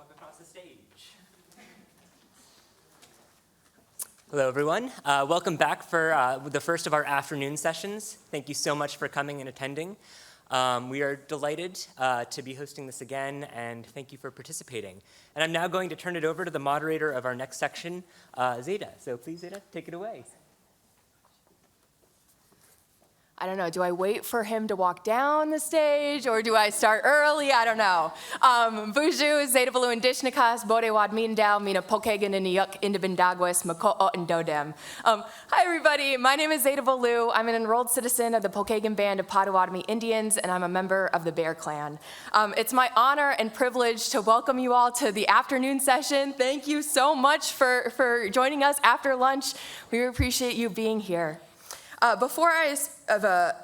walk across the stage. Hello, everyone. Welcome back for the first of our afternoon sessions. Thank you so much for coming and attending. We are delighted to be hosting this again, and thank you for participating. And I'm now going to turn it over to the moderator of our next section, Zada. So please, Zada, take it away. I don't know, do I wait for him to walk down the stage or do I start early? I don't know. Bonjour, Zada Ballew Indishnikas, Bode Wad Mindao, Mina Pokagan and Yuk Indabindagwes, Mako'o and Dodem. Hi everybody, my name is Zada Ballew. I'm an enrolled citizen of the Pokagan Band of Potawatomi Indians, and I'm a member of the Bear Clan. It's my honor and privilege to welcome you all to the afternoon session. Thank you so much for joining us after lunch. We appreciate you being here. Before I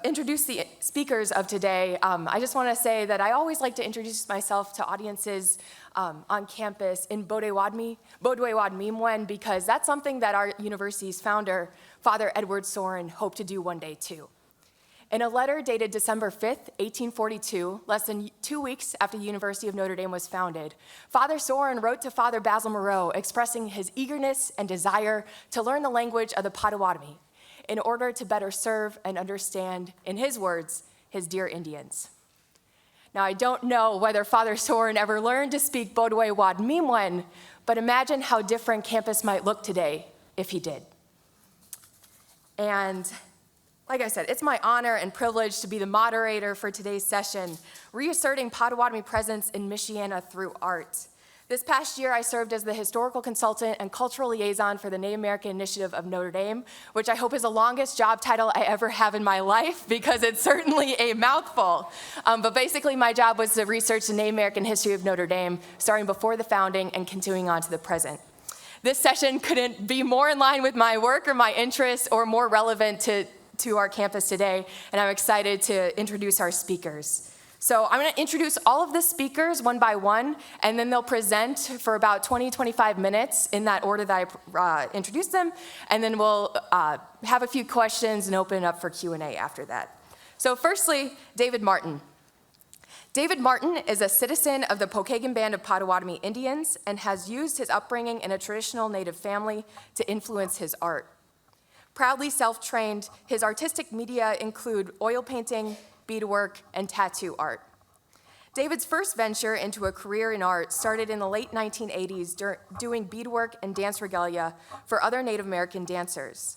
introduce the speakers of today, I just want to say that I always like to introduce myself to audiences on campus in Bode Wad Mimwen, because that's something that our university's founder, Father Edward Soren, hoped to do one day too. In a letter dated December 5th, 1842, less than 2 weeks after the University of Notre Dame was founded, Father Soren wrote to Father Basil Moreau expressing his eagerness and desire to learn the language of the Potawatomi, in order to better serve and understand, in his words, his dear Indians. Now, I don't know whether Father Soren ever learned to speak Bodwe Wad Mimwen, but imagine how different campus might look today if he did. And like I said, it's my honor and privilege to be the moderator for today's session, Reasserting Potawatomi Presence in Michiana through Art. This past year, I served as the historical consultant and cultural liaison for the Native American Initiative of Notre Dame, which I hope is the longest job title I ever have in my life, because it's certainly a mouthful. But basically, my job was to research the Native American history of Notre Dame, starting before the founding and continuing on to the present. This session couldn't be more in line with my work or my interests or more relevant to our campus today, and I'm excited to introduce our speakers. So I'm going to introduce all of the speakers one by one, and then they'll present for about 20-25 minutes in that order that I introduced them, and then we'll have a few questions and open it up for Q&A after that. So firstly, David Martin. David Martin is a citizen of the Pokagan Band of Potawatomi Indians and has used his upbringing in a traditional Native family to influence his art. Proudly self-trained, his artistic media include oil painting, beadwork, and tattoo art. David's first venture into a career in art started in the late 1980s doing beadwork and dance regalia for other Native American dancers.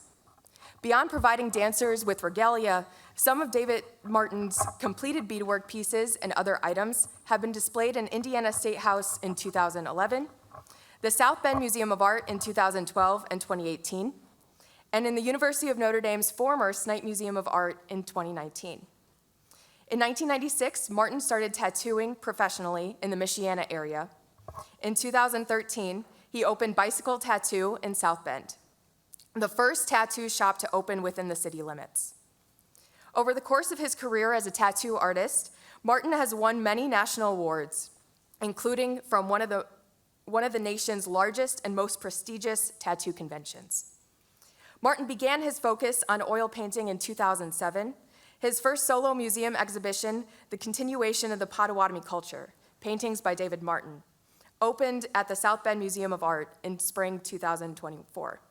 Beyond providing dancers with regalia, some of David Martin's completed beadwork pieces and other items have been displayed in Indiana State House in 2011, the South Bend Museum of Art in 2012 and 2018, and in the University of Notre Dame's former Snipe Museum of Art in 2019. In 1996, Martin started tattooing professionally in the Michiana area. In 2013, he opened Bicycle Tattoo in South Bend, the first tattoo shop to open within the city limits. Over the course of his career as a tattoo artist, Martin has won many national awards, including from one of the nation's largest and most prestigious tattoo conventions. Martin began his focus on oil painting in 2007. His first solo museum exhibition, The Continuation of the Potawatomi Culture, Paintings by David Martin, opened at the South Bend Museum of Art in spring 2024.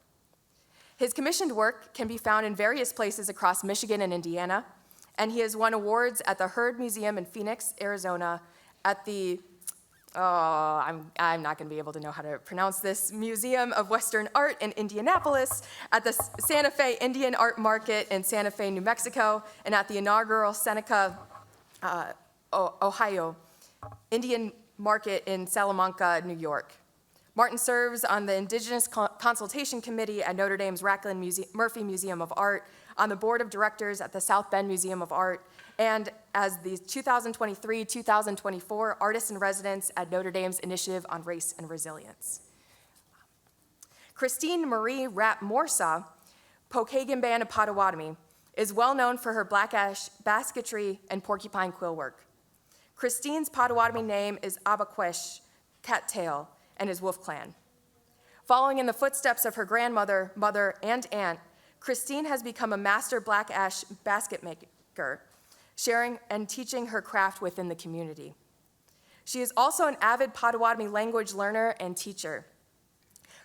His commissioned work can be found in various places across Michigan and Indiana, and he has won awards at the Heard Museum in Phoenix, Arizona, at the I'm not going to be able to know how to pronounce this, Museum of Western Art in Indianapolis, at the Santa Fe Indian Art Market in Santa Fe, New Mexico, and at the inaugural Seneca, Ohio, Indian Market in Salamanca, New York. Martin serves on the Indigenous Consultation Committee at Notre Dame's Murphy Museum of Art, on the board of directors at the South Bend Museum of Art, and as the 2023-2024 Artist in Residence at Notre Dame's Initiative on Race and Resilience. Christine Marie Rapp-Morseau, Pokagan Band of Potawatomi, is well known for her black ash basketry and porcupine quill work. Christine's Potawatomi name is Abakwesh, cattail, and is Wolf Clan. Following in the footsteps of her grandmother, mother, and aunt, Christine has become a master black ash basket maker, sharing and teaching her craft within the community. She is also an avid Potawatomi language learner and teacher.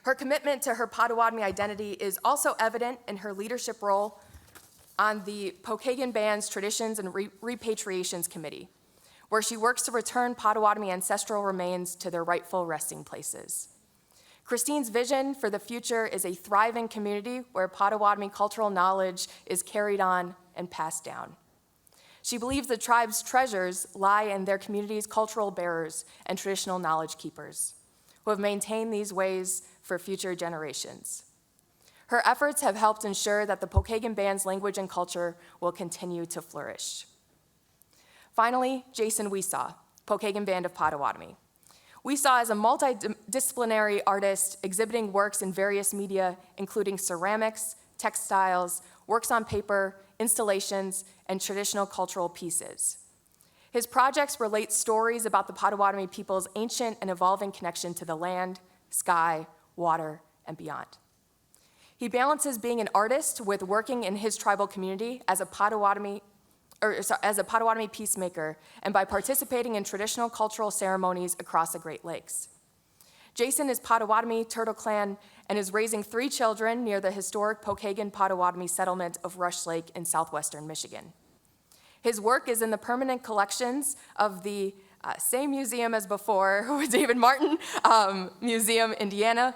Her commitment to her Potawatomi identity is also evident in her leadership role on the Pokagon Band's Traditions and Repatriations Committee, where she works to return Potawatomi ancestral remains to their rightful resting places. Christine's vision for the future is a thriving community where Potawatomi cultural knowledge is carried on and passed down. She believes the tribe's treasures lie in their community's cultural bearers and traditional knowledge keepers, who have maintained these ways for future generations. Her efforts have helped ensure that the Pokagon Band's language and culture will continue to flourish. Finally, Jason Wesaw, Pokagon Band of Potawatomi. Wesaw is a multidisciplinary artist exhibiting works in various media, including ceramics, textiles, works on paper, installations, and traditional cultural pieces. His projects relate stories about the Potawatomi people's ancient and evolving connection to the land, sky, water, and beyond. He balances being an artist with working in his tribal community as a Potawatomi peacemaker and by participating in traditional cultural ceremonies across the Great Lakes. Jason is Potawatomi, Turtle Clan, and is raising 3 children near the historic Pokagon Potawatomi settlement of Rush Lake in southwestern Michigan. His work is in the permanent collections of the same museum as before, David Martin Museum, Indiana,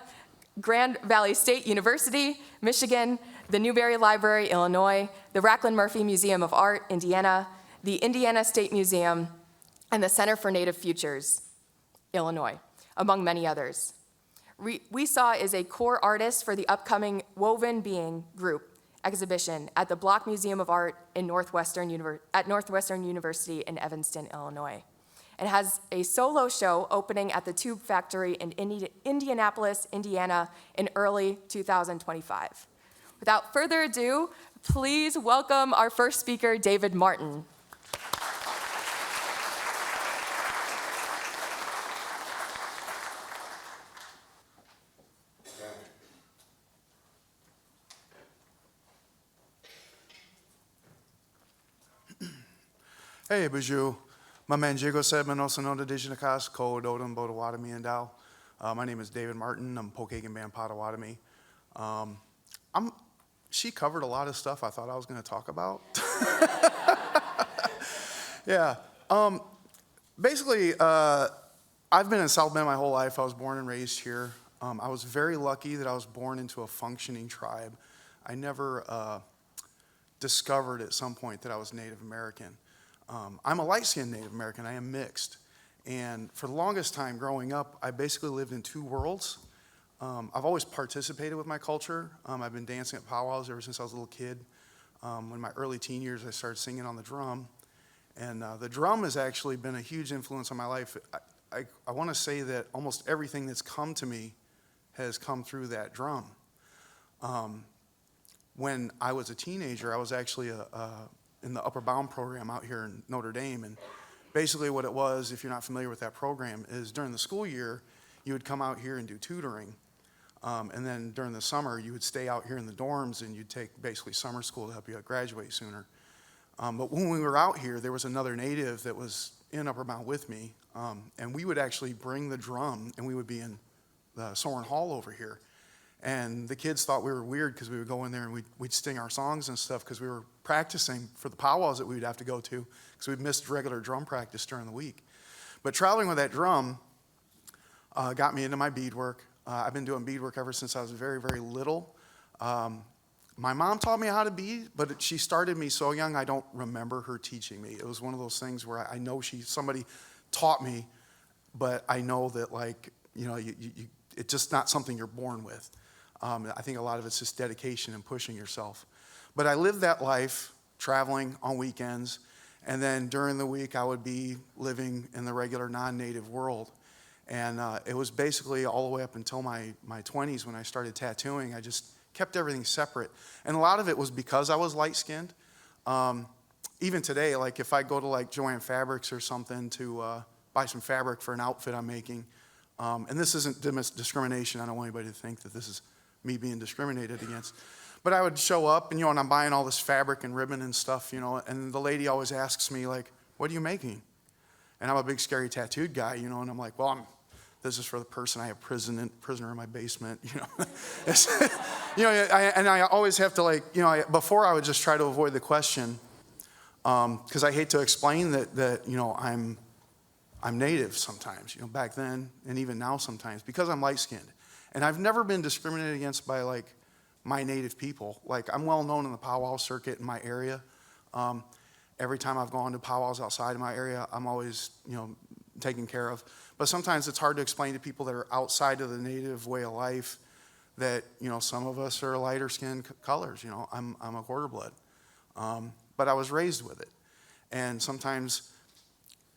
Grand Valley State University, Michigan, the Newberry Library, Illinois, the Racklin Murphy Museum of Art, Indiana, the Indiana State Museum, and the Center for Native Futures, Illinois, among many others. Wesaw is a core artist for the upcoming Woven Being group exhibition at the Block Museum of Art at Northwestern University in Evanston, Illinois, and has a solo show opening at the Tube Factory in Indianapolis, Indiana in early 2025. Without further ado, please welcome our first speaker, David Martin. Hey, Baju. Mamanjigo said Manosanota Dijinakas, Ko Dodum Potawatomi and Dao. My name is David Martin. I'm Pokagon Band Potawatomi. She covered a lot of stuff I thought I was going to talk about. Yeah. Basically, I've been in South Bend my whole life. I was born and raised here. I was very lucky that I was born into a functioning tribe. I never discovered at some point that I was Native American. I'm a light-skinned Native American. I am mixed. And for the longest time growing up, I basically lived in 2 worlds. I've always participated with my culture. I've been dancing at powwows ever since I was a little kid. In my early teen years, I started singing on the drum. And the drum has actually been a huge influence on my life. I want to say that almost everything that's come to me has come through that drum. When I was a teenager, I was actually in the Upper Bound program out here in Notre Dame. And basically what it was, if you're not familiar with that program, is during the school year, you would come out here and do tutoring. And then during the summer, you would stay out here in the dorms and you'd take basically summer school to help you graduate sooner. But when we were out here, there was another Native that was in Upper Bound with me. And we would actually bring the drum and we would be in the Soren Hall over here. And the kids thought we were weird because we would go in there and we'd sing our songs and stuff because we were practicing for the powwows that we would have to go to because we'd missed regular drum practice during the week. But traveling with that drum got me into my beadwork. I've been doing beadwork ever since I was very, very little. My mom taught me how to bead, but she started me so young I don't remember her teaching me. It was one of those things where I know somebody taught me, but I know that it's just not something you're born with. I think a lot of it's just dedication and pushing yourself. But I lived that life, traveling on weekends, and then during the week I would be living in the regular non-native world. And it was basically all the way up until my 20s when I started tattooing. I just kept everything separate. And a lot of it was because I was light-skinned. Even today, like if I go to like Joann Fabrics or something to buy some fabric for an outfit I'm making, and this isn't discrimination. I don't want anybody to think that this is me being discriminated against. But I would show up and, and I'm buying all this fabric and ribbon and stuff, and the lady always asks me like, what are you making? And I'm a big, scary tattooed guy, you know, and I'm like, well, this is for the person. I have prisoner in my basement, you know. You know, I always have to, like, you know, before I would just try to avoid the question, because I hate to explain that you know, I'm Native sometimes, you know, back then and even now sometimes, because I'm light-skinned. And I've never been discriminated against by, like, my Native people. Like, I'm well known in the powwow circuit in my area. Every time I've gone to powwows outside of my area, I'm always, you know, taken care of. But sometimes it's hard to explain to people that are outside of the Native way of life that, you know, some of us are lighter skin colors. You know, I'm a quarter blood. But I was raised with it. And sometimes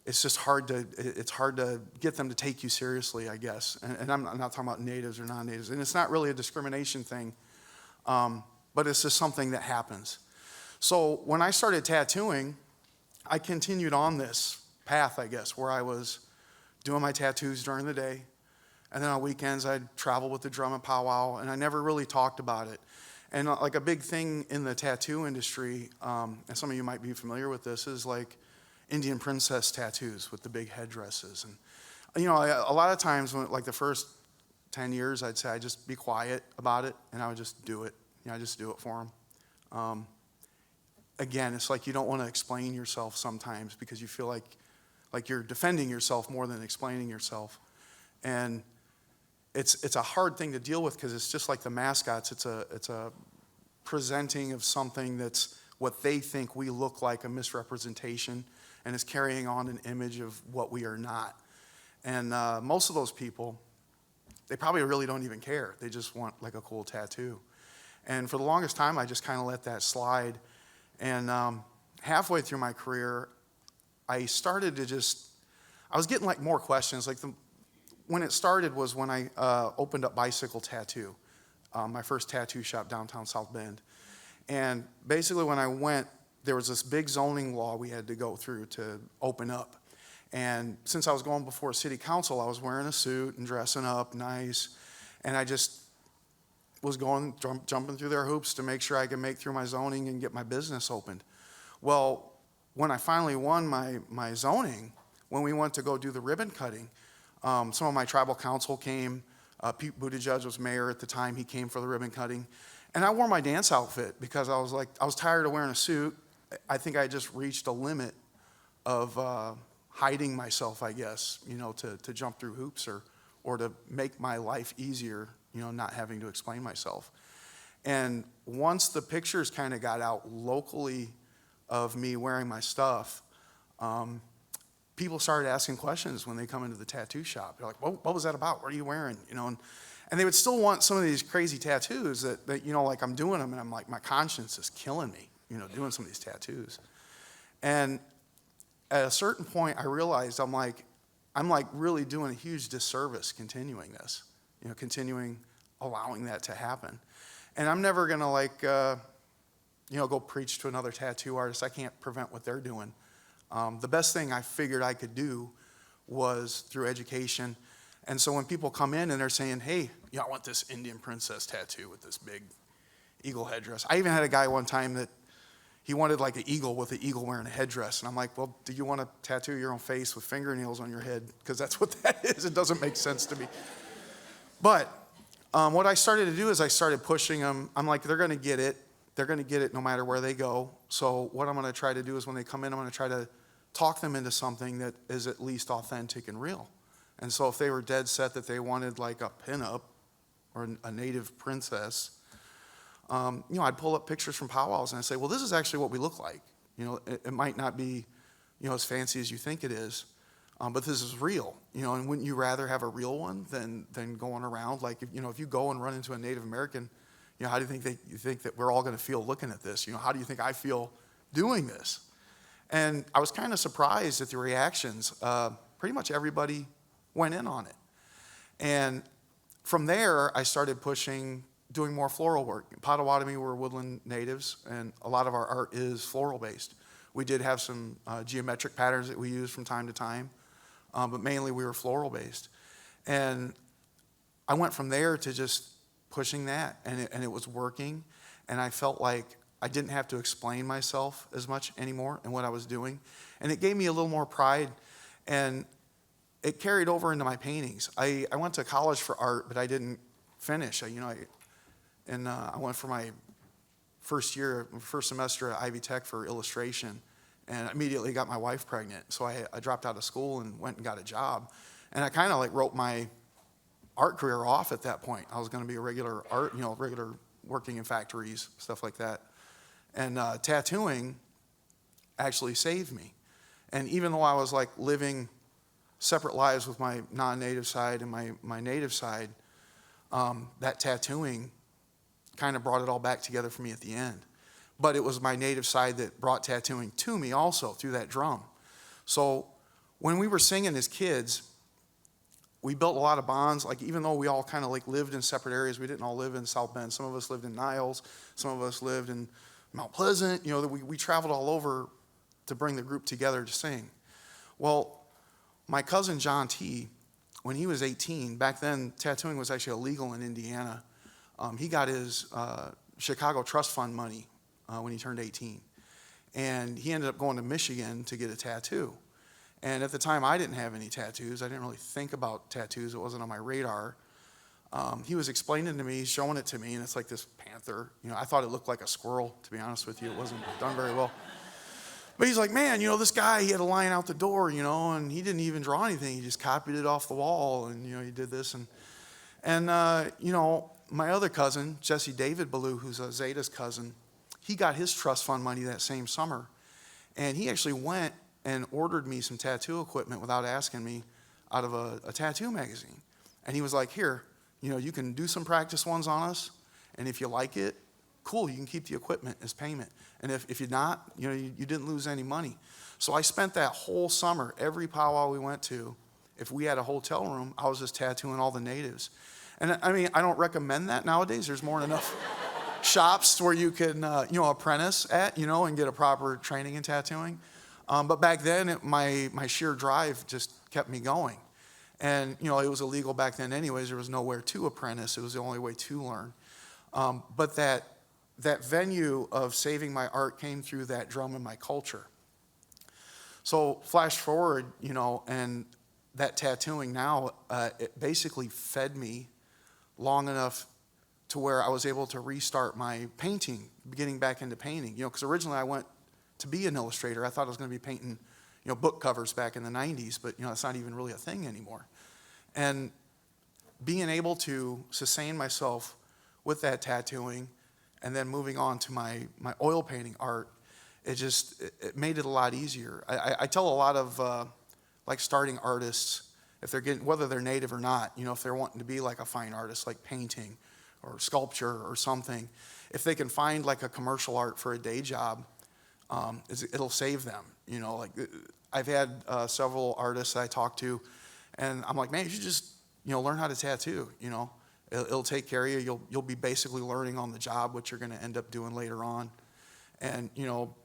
it's just hard to get them to take you seriously, I guess. And I'm not talking about natives or non-natives. And it's not really a discrimination thing, but it's just something that happens. So when I started tattooing, I continued on this path, I guess, where I was doing my tattoos during the day. And then on weekends, I'd travel with the drum and powwow, and I never really talked about it. And like a big thing in the tattoo industry, and some of you might be familiar with this, is like Indian princess tattoos with the big headdresses. And, you know, a lot of times, when, like the first 10 years, I'd say I'd just be quiet about it, and I would just do it. You know, I just do it for them. Again, it's like you don't want to explain yourself sometimes because you feel like you're defending yourself more than explaining yourself. And it's a hard thing to deal with because it's just like the mascots. It's a presenting of something that's what they think we look like, a misrepresentation, and is carrying on an image of what we are not. And most of those people, they probably really don't even care. They just want like a cool tattoo. And for the longest time, I just kind of let that slide. And halfway through my career, I started to I was getting like more questions. Like when it started was when I opened up Bicycle Tattoo, my first tattoo shop downtown South Bend. And basically when I went, there was this big zoning law we had to go through to open up. And since I was going before city council, I was wearing a suit and dressing up nice. And I just was going, jumping through their hoops to make sure I could make through my zoning and get my business opened. Well, when I finally won my zoning, when we went to go do the ribbon cutting, some of my tribal council came. Pete Buttigieg was mayor at the time. He came for the ribbon cutting. And I wore my dance outfit because I was tired of wearing a suit. I think I just reached a limit of hiding myself, I guess, you know, to jump through hoops or to make my life easier, you know, not having to explain myself. And once the pictures kind of got out locally of me wearing my stuff, people started asking questions when they come into the tattoo shop. They're like, what was that about? What are you wearing? You know, and they would still want some of these crazy tattoos that, you know, like I'm doing them and I'm like, my conscience is killing me, you know, doing some of these tattoos. And at a certain point, I realized I'm like really doing a huge disservice continuing this, you know, continuing allowing that to happen. And I'm never going to like, you know, go preach to another tattoo artist. I can't prevent what they're doing. The best thing I figured I could do was through education. And so when people come in and they're saying, hey, yeah, I want this Indian princess tattoo with this big eagle headdress. I even had a guy one time that he wanted like an eagle with an eagle wearing a headdress. And I'm like, well, do you want to tattoo your own face with fingernails on your head? Because that's what that is. It doesn't make sense to me. But what I started to do is I started pushing them. I'm like, they're going to get it. They're going to get it no matter where they go. So what I'm going to try to do is when they come in, I'm going to try to talk them into something that is at least authentic and real. And so if they were dead set that they wanted like a pinup or a native princess, you know, I'd pull up pictures from powwows and I'd say, well, this is actually what we look like. You know, it might not be, you know, as fancy as you think it is, but this is real. You know, and wouldn't you rather have a real one than going around? Like, if you go and run into a Native American, you know, how do you think that we're all going to feel looking at this? You know, how do you think I feel doing this? And I was kind of surprised at the reactions. Pretty much everybody went in on it. And from there, I started doing more floral work. Potawatomi were woodland natives, and a lot of our art is floral-based. We did have some geometric patterns that we used from time to time, but mainly we were floral-based. And I went from there to just pushing that, and it was working, and I felt like I didn't have to explain myself as much anymore in what I was doing. And it gave me a little more pride. And it carried over into my paintings. I went to college for art, but I didn't finish. I went for my first semester at Ivy Tech for illustration, and immediately got my wife pregnant. So I dropped out of school and went and got a job. And I kind of like wrote my art career off at that point. I was going to be a regular working in factories, stuff like that. And tattooing actually saved me. And even though I was like living separate lives with my non-native side and my native side, that tattooing kind of brought it all back together for me at the end. But it was my native side that brought tattooing to me also through that drum. So when we were singing as kids, we built a lot of bonds. Like, even though we all kind of like lived in separate areas, we didn't all live in South Bend. Some of us lived in Niles, some of us lived in Mount Pleasant. We traveled all over to bring the group together to sing. Well, my cousin John T., when he was 18, back then tattooing was actually illegal in Indiana. He got his Chicago Trust Fund money when he turned 18. And he ended up going to Michigan to get a tattoo. And at the time, I didn't have any tattoos. I didn't really think about tattoos. It wasn't on my radar. He was explaining to me, showing it to me, and it's like this panther. I thought it looked like a squirrel, to be honest with you. It wasn't done very well. But he's like, man, this guy, he had a line out the door, and he didn't even draw anything. He just copied it off the wall, and, he did this. And my other cousin, Jesse David Ballew, who's Zada's cousin, he got his trust fund money that same summer. And he actually went and ordered me some tattoo equipment without asking me out of a tattoo magazine. And he was like, here, you can do some practice ones on us, and if you like it, cool, you can keep the equipment as payment. And if you're not, you didn't lose any money. So I spent that whole summer, every powwow we went to, if we had a hotel room, I was just tattooing all the natives. And I mean, I don't recommend that nowadays. There's more than enough shops where you can, apprentice at, and get a proper training in tattooing. But back then, my sheer drive just kept me going. And, it was illegal back then anyways. There was nowhere to apprentice. It was the only way to learn. But that venue of saving my art came through that drum and my culture. So flash forward, and that tattooing now, it basically fed me long enough to where I was able to restart my painting, getting back into painting. Because originally I went to be an illustrator. I thought I was going to be painting, book covers back in the 90s, but, it's not even really a thing anymore. And being able to sustain myself with that tattooing and then moving on to my oil painting art, it made it a lot easier. I tell a lot of like starting artists, if they're whether they're native or not, if they're wanting to be like a fine artist, like painting or sculpture or something, if they can find like a commercial art for a day job, it'll save them. Like I've had several artists that I talk to, and I'm like, man, you should just learn how to tattoo. It'll take care of you. You'll be basically learning on the job what you're going to end up doing later on. And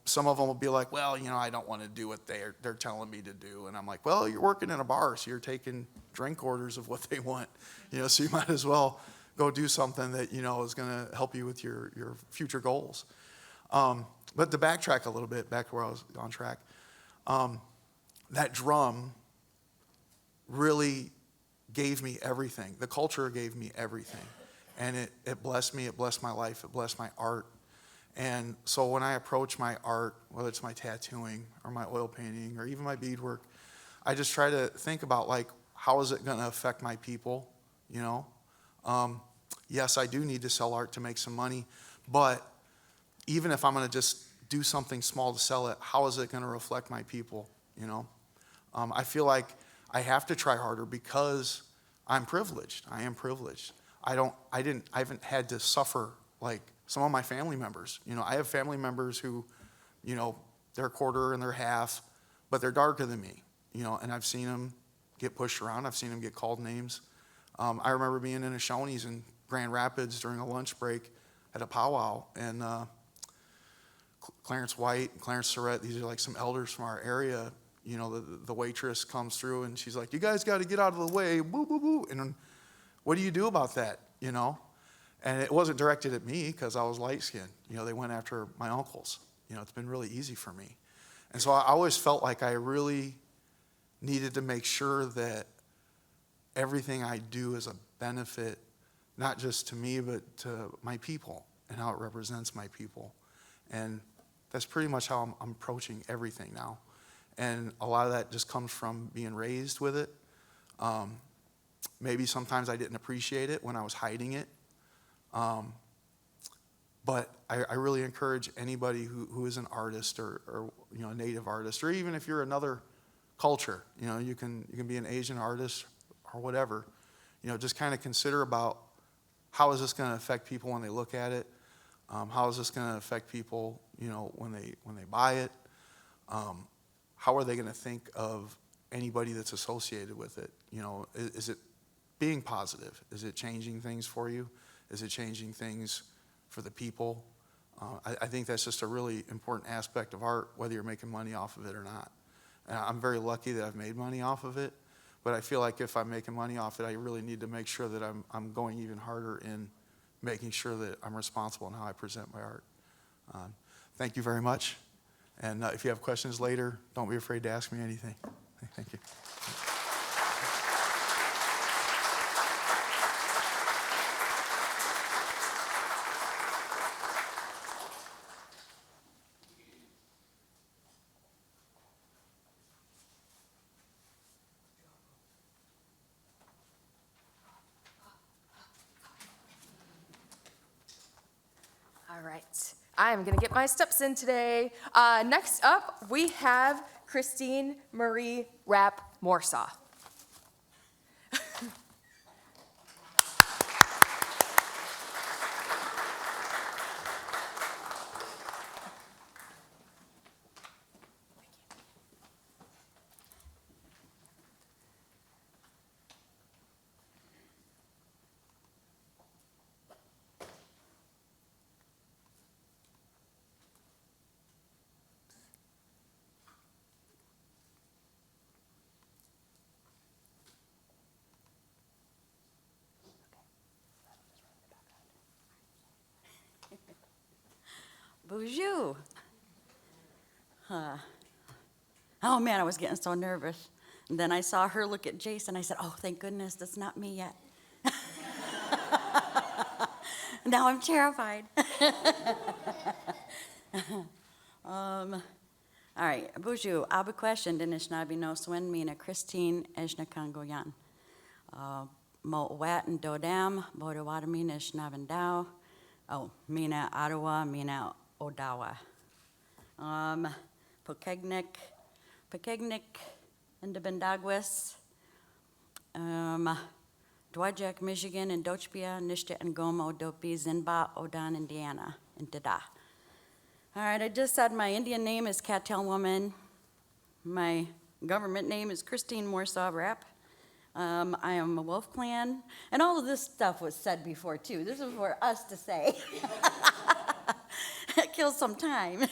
some of them will be like, well, I don't want to do what they're telling me to do. And I'm like, well, you're working in a bar, so you're taking drink orders of what they want. So you might as well go do something that is going to help you with your future goals. But to backtrack a little bit, back to where I was on track, that drum really gave me everything. The culture gave me everything. And it blessed me, it blessed my life, it blessed my art. And so when I approach my art, whether it's my tattooing or my oil painting or even my beadwork, I just try to think about, like, how is it going to affect my people, Yes, I do need to sell art to make some money, but even if I'm going to just do something small to sell it, how is it going to reflect my people, I feel like I have to try harder because I'm privileged. I am privileged. I haven't had to suffer like some of my family members. I have family members who, they're a quarter and they're half, but they're darker than me, and I've seen them get pushed around. I've seen them get called names. I remember being in a Shoney's in Grand Rapids during a lunch break at a powwow, and Clarence White and Clarence Surratt, these are like some elders from our area. The waitress comes through and she's like, you guys got to get out of the way, boo, boo, boo. And what do you do about that, And it wasn't directed at me because I was light-skinned. They went after my uncles. It's been really easy for me. And so I always felt like I really needed to make sure that everything I do is a benefit, not just to me, but to my people and how it represents my people. And that's pretty much how I'm approaching everything now. And a lot of that just comes from being raised with it. Maybe sometimes I didn't appreciate it when I was hiding it. But I really encourage anybody who is an artist or a native artist, or even if you're another culture, you can be an Asian artist or whatever, just kind of consider about how is this going to affect people when they look at it? How is this going to affect people, when they buy it? How are they going to think of anybody that's associated with it? Is it being positive? Is it changing things for you? Is it changing things for the people? I think that's just a really important aspect of art, whether you're making money off of it or not. And I'm very lucky that I've made money off of it, but I feel like if I'm making money off it, I really need to make sure that I'm going even harder in making sure that I'm responsible in how I present my art. Thank you very much. And if you have questions later, don't be afraid to ask me anything. Thank you. All right, I am gonna get my steps in today. Next up, we have Christine Marie Rapp-Morseau. Bonjour. Oh man, I was getting so nervous. And then I saw her look at Jason. I said, oh, thank goodness, that's not me yet. Now I'm terrified. All right, bonjour. Abu question Dinishnabi no swin mina Christine Eshnakangoyan. Mo wat and dodam, Bodawatami Nishnavandao. Oh, mina Ottawa, mina Odawa. Pokegnik, and the Bendagwis. Dwajak, Michigan, and Dochpia, Nishta, and Gomo, Dopi, Zinba, Odan, Indiana, and Dada. All right, I just said my Indian name is Cattail Woman. My government name is Christine Wesaw Rapp. I am a Wolf Clan, and all of this stuff was said before too. This is for us to say. It kills some time.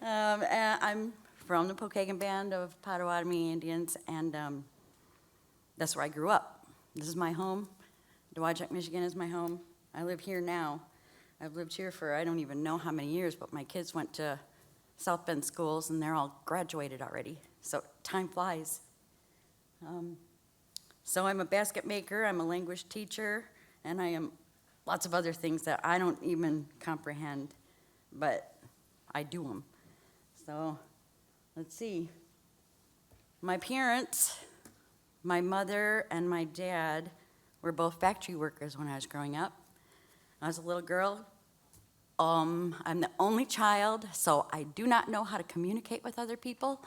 And I'm from the Pokagon Band of Potawatomi Indians, and that's where I grew up. This is my home. Dowagiac, Michigan is my home. I live here now. I've lived here for I don't even know how many years, but my kids went to South Bend schools, and they're all graduated already. So time flies. So I'm a basket maker, I'm a language teacher, and I am lots of other things that I don't even comprehend, but I do them. So let's see. My parents, my mother and my dad were both factory workers when I was growing up. I was a little girl. I'm the only child, so I do not know how to communicate with other people.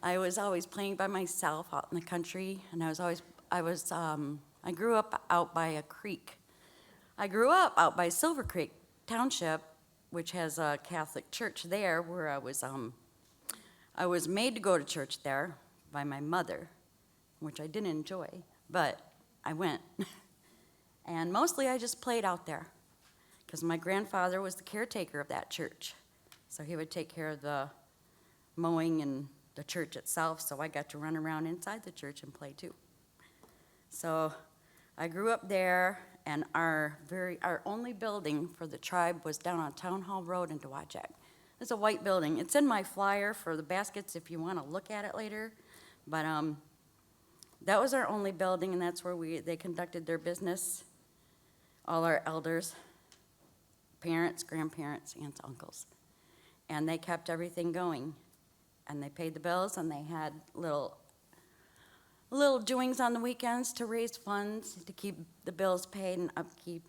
I was always playing by myself out in the country, and I grew up out by a creek. I grew up out by Silver Creek Township, which has a Catholic church there, where I was made to go to church there by my mother, which I didn't enjoy, but I went. And mostly I just played out there, because my grandfather was the caretaker of that church. So he would take care of the mowing and the church itself, so I got to run around inside the church and play too. So I grew up there, and our only building for the tribe was down on Town Hall Road in Dowagiac. It's a white building. It's in my flyer for the baskets if you want to look at it later. But that was our only building, and that's where they conducted their business. All our elders, parents, grandparents, aunts, uncles. And they kept everything going. And they paid the bills, and they had little doings on the weekends to raise funds to keep the bills paid and upkeep,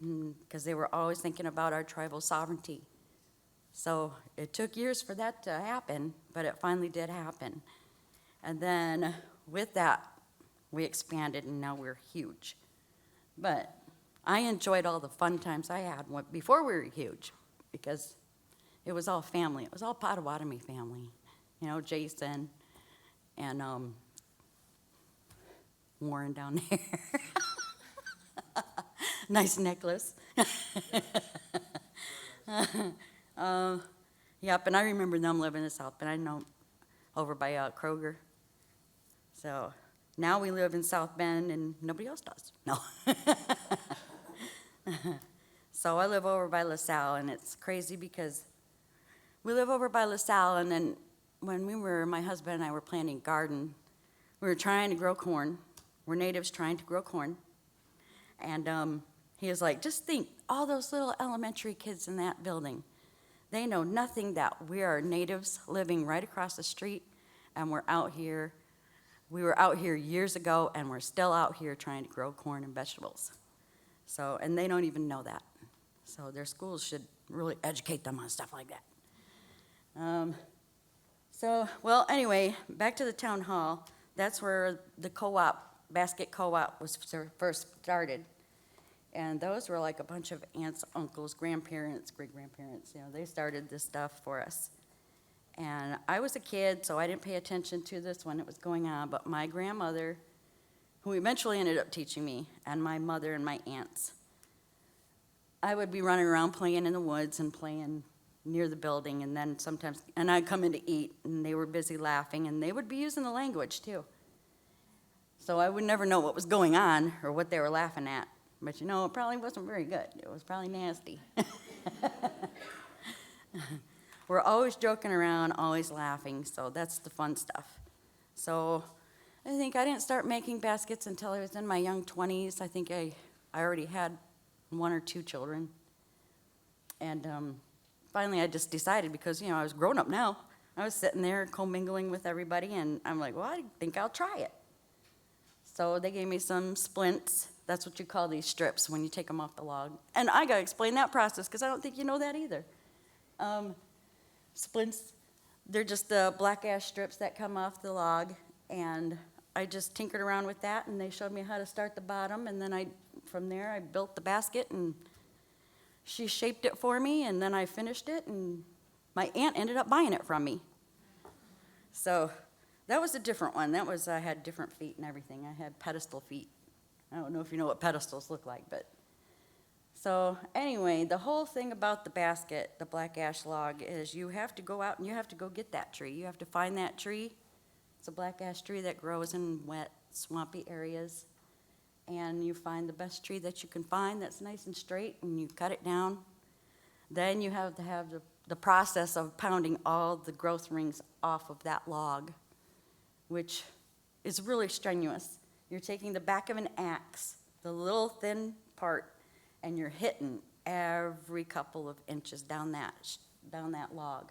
because they were always thinking about our tribal sovereignty. So it took years for that to happen, but it finally did happen. And then with that, we expanded, and now we're huge. But I enjoyed all the fun times I had before we were huge, because it was all family. It was all Potawatomi family. You know, Jason and Warren down there. Nice necklace. Yep, and I remember them living in South Bend. I know over by Kroger. So now we live in South Bend, and nobody else does. No. So I live over by LaSalle, and it's crazy because we live over by LaSalle, and then when my husband and I were planting garden, we were trying to grow corn. We're natives trying to grow corn. And he was like, just think, all those little elementary kids in that building, they know nothing that we are natives living right across the street, and we're out here. We were out here years ago, and we're still out here trying to grow corn and vegetables. So, and they don't even know that. So their schools should really educate them on stuff like that. Well, anyway, back to the town hall. That's where the co-op, basket co-op, was first started. And those were like a bunch of aunts, uncles, grandparents, great-grandparents. You know, they started this stuff for us. And I was a kid, so I didn't pay attention to this when it was going on. But my grandmother, who eventually ended up teaching me, and my mother and my aunts, I would be running around playing in the woods and playing near the building, and then sometimes, and I'd come in to eat, and they were busy laughing, and they would be using the language too. So I would never know what was going on or what they were laughing at. But you know, it probably wasn't very good. It was probably nasty. We're always joking around, always laughing, so that's the fun stuff. So I think I didn't start making baskets until I was in my young 20s. I think I already had 1 or 2 children. And finally I just decided, because, you know, I was grown up now. I was sitting there commingling with everybody, and I'm like, well, I think I'll try it. So they gave me some splints. That's what you call these strips when you take them off the log. And I got to explain that process, because I don't think you know that either. Splints, they're just the black ash strips that come off the log, and I just tinkered around with that, and they showed me how to start the bottom, and then from there I built the basket, and she shaped it for me, and then I finished it, and my aunt ended up buying it from me. So that was a different one. That was, I had different feet and everything. I had pedestal feet. I don't know if you know what pedestals look like, but. So anyway, the whole thing about the basket, the black ash log, is you have to go out and you have to go get that tree. You have to find that tree. It's a black ash tree that grows in wet, swampy areas. And you find the best tree that you can find that's nice and straight, and you cut it down. Then you have to have the process of pounding all the growth rings off of that log, which is really strenuous. You're taking the back of an axe, the little thin part, and you're hitting every couple of inches down that log,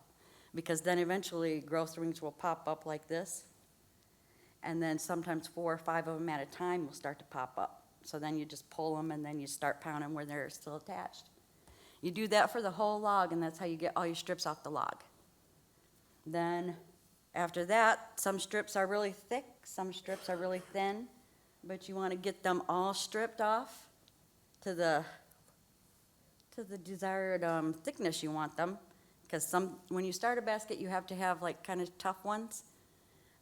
because then eventually growth rings will pop up like this, and then sometimes 4 or 5 of them at a time will start to pop up. So then you just pull them, and then you start pounding where they're still attached. You do that for the whole log, and that's how you get all your strips off the log. Then after that, some strips are really thick, some strips are really thin, but you want to get them all stripped off to the desired thickness you want them, because when you start a basket, you have to have like kind of tough ones,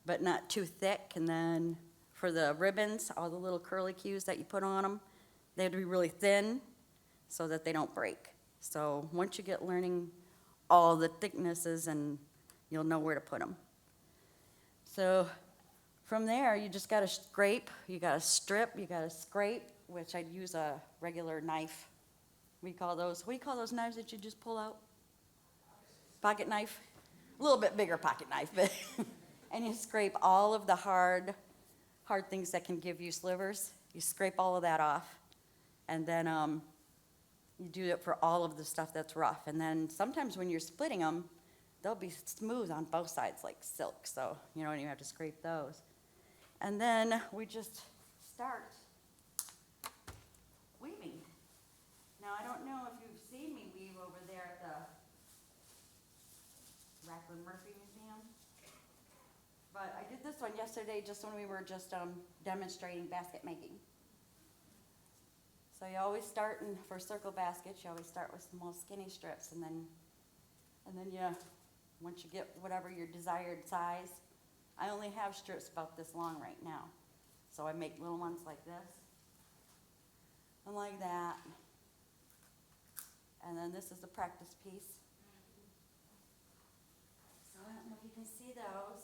but not too thick. And then for the ribbons, all the little curly cues that you put on them, they have to be really thin so that they don't break. So once you get learning all the thicknesses, and you'll know where to put them. So from there, you just got to scrape, you got to strip, you got to scrape, which I'd use a regular knife. What do you call those knives that you just pull out? Pocket knife? a little bit bigger pocket knife, but and you scrape all of the hard things that can give you slivers. You scrape all of that off, and then you do it for all of the stuff that's rough. And then sometimes when you're splitting them, they'll be smooth on both sides like silk, so you don't even have to scrape those. And then we just start weaving. Now, I don't know if you've seen me weave over there at the Rapp-Morseau Museum, but I did this one yesterday just when we were just demonstrating basket making. So you always start for circle baskets, you always start with small skinny strips, and then you, once you get whatever your desired size, I only have strips about this long right now. So I make little ones like this, and like that. And then this is the practice piece. So I don't know if you can see those.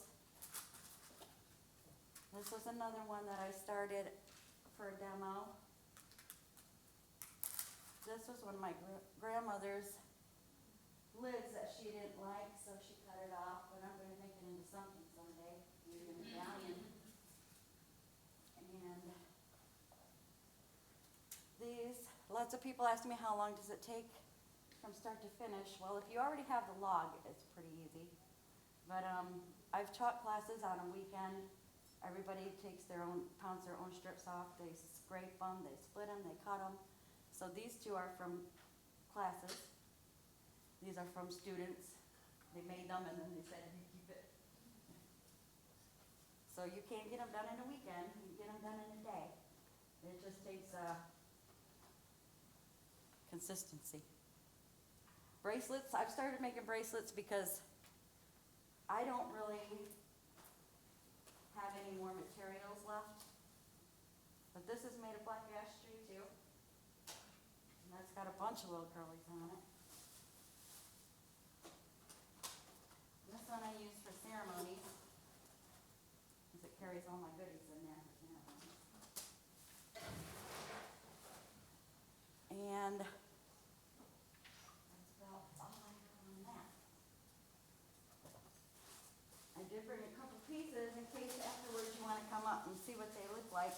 This was another one that I started for a demo. This was one of my grandmother's lids that she didn't like, so she cut it off, but I'm going to make it into something someday, maybe a medallion. And these, lots of people ask me how long does it take from start to finish. Well, if you already have the log, it's pretty easy. But I've taught classes on a weekend. Everybody pounds their own strips off. They scrape them, they split them, they cut them. So these two are from classes. These are from students. They made them and then they said, you keep it. So you can't get them done in a weekend. You can get them done in a day. It just takes consistency. Bracelets, I've started making bracelets because I don't really have any more materials left. But this is made of black ash tree too. And that's got a bunch of little curlies on it. This one I use for ceremonies, because it carries all my goodies in there for ceremonies. And that's about all I have on that. I did bring a couple pieces in case afterwards you want to come up and see what they look like.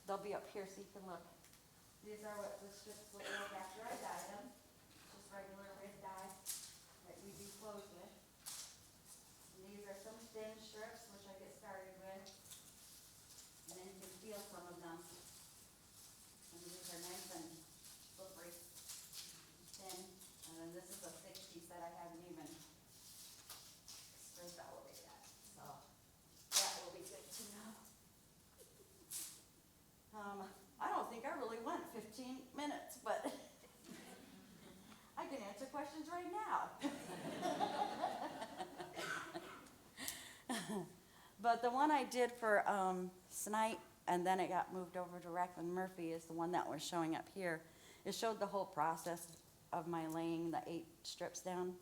They'll be up here so you can look. These are what the strips look like after I dye them. Just regular red dye that you do clothes with. And these are some thin strips, which I get started with. And then you can feel some of them. And these are nice and slippery, thin. And then this is a thick piece that I haven't even scraped all the way yet. So that will be good to know. I don't think I really went 15 minutes, but I can answer questions right now. But the one I did for Snipe, and then it got moved over to Rapp-Morseau, is the one that was showing up here. It showed the whole process of my laying the 8 strips down.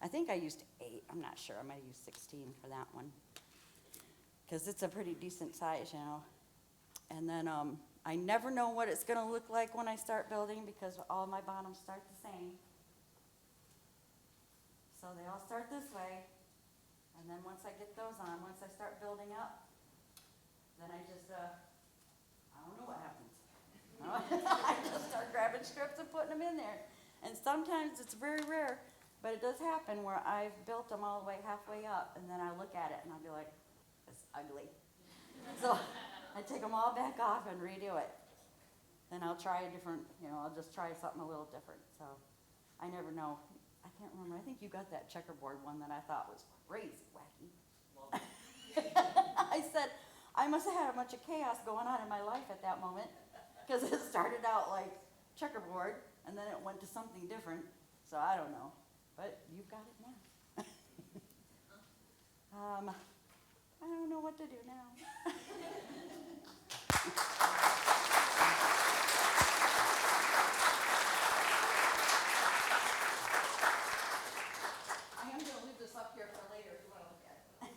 I think I used 8. I'm not sure. I might have used 16 for that one, because it's a pretty decent size, you know. And then I never know what it's going to look like when I start building, because all my bottoms start the same. So they all start this way, and then once I get those on, once I start building up, then I just, I don't know what happens. I just start grabbing strips and putting them in there. And sometimes it's very rare, but it does happen where I've built them all the way halfway up, and then I look at it and I'll be like, it's ugly. So I take them all back off and redo it. Then I'll try a different, I'll just try something a little different. So I never know. I can't remember. I think you got that checkerboard one that I thought was crazy wacky. I said, I must have had a bunch of chaos going on in my life at that moment, because it started out like checkerboard, and then it went to something different. So I don't know. But you've got it now. I don't know what to do now. I am going to leave this up here for later if you want to look at it.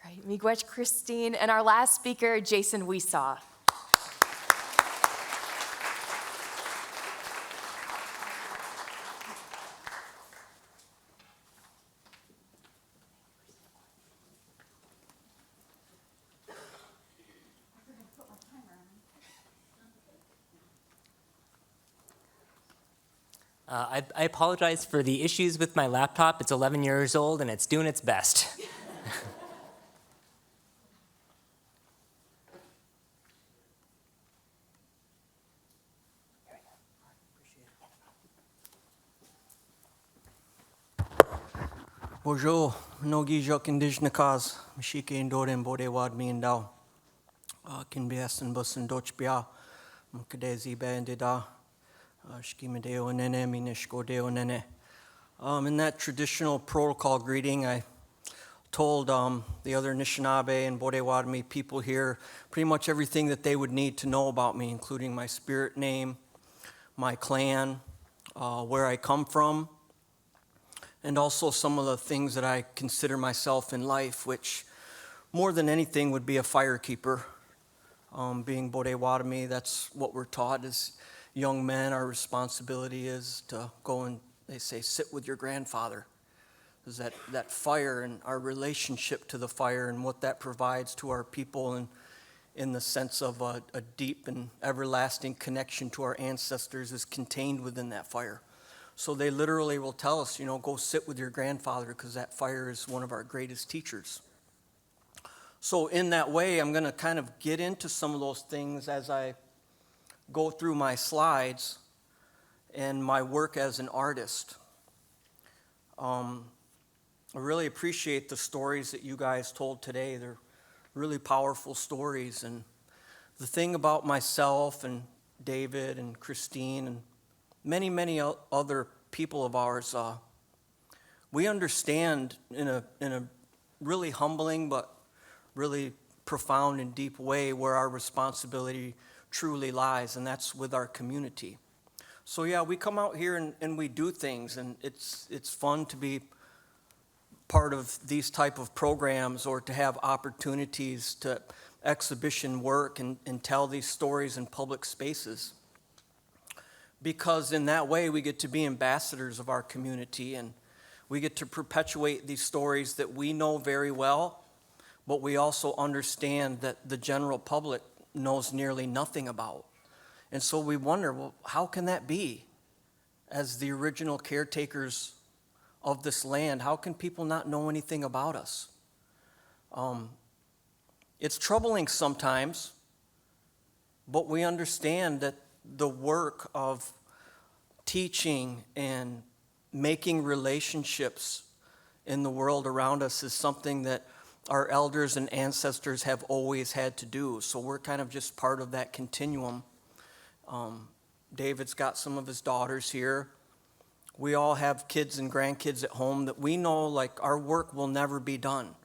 All right, Miigwech Christine, and our last speaker, Jason Wesaw. I apologize for the issues with my laptop. It's 11 years old and it's doing its best. Bonjour, nogi jok indigenicas, mashike indoren bode wad mi indao. Kin biasen bussen doch bia, mkadezi bandida, shkimedeo nene, minishkodeo nene. In that traditional protocol greeting, I told the other Anishinaabe and Bodewadmi people here pretty much everything that they would need to know about me, including my spirit name, my clan, where I come from, and also some of the things that I consider myself in life, which more than anything would be a firekeeper. Being Bodewadmi, that's what we're taught as young men. Our responsibility is to go and, they say, sit with your grandfather. Is that fire and our relationship to the fire and what that provides to our people, and in the sense of a deep and everlasting connection to our ancestors is contained within that fire. So they literally will tell us, go sit with your grandfather, because that fire is one of our greatest teachers. So in that way, I'm going to kind of get into some of those things as I go through my slides and my work as an artist. I really appreciate the stories that you guys told today. They're really powerful stories. And the thing about myself and David and Christine and many, many other people of ours, we understand in a really humbling but really profound and deep way where our responsibility truly lies, and that's with our community. So yeah, we come out here and we do things, and it's fun to be part of these type of programs, or to have opportunities to exhibition work and tell these stories in public spaces. Because in that way, we get to be ambassadors of our community, and we get to perpetuate these stories that we know very well, but we also understand that the general public knows nearly nothing about. And so we wonder, well, how can that be? As the original caretakers of this land, how can people not know anything about us? It's troubling sometimes, but we understand that the work of teaching and making relationships in the world around us is something that our elders and ancestors have always had to do. So we're kind of just part of that continuum. David's got some of his daughters here. We all have kids and grandkids at home that we know, like, our work will never be done,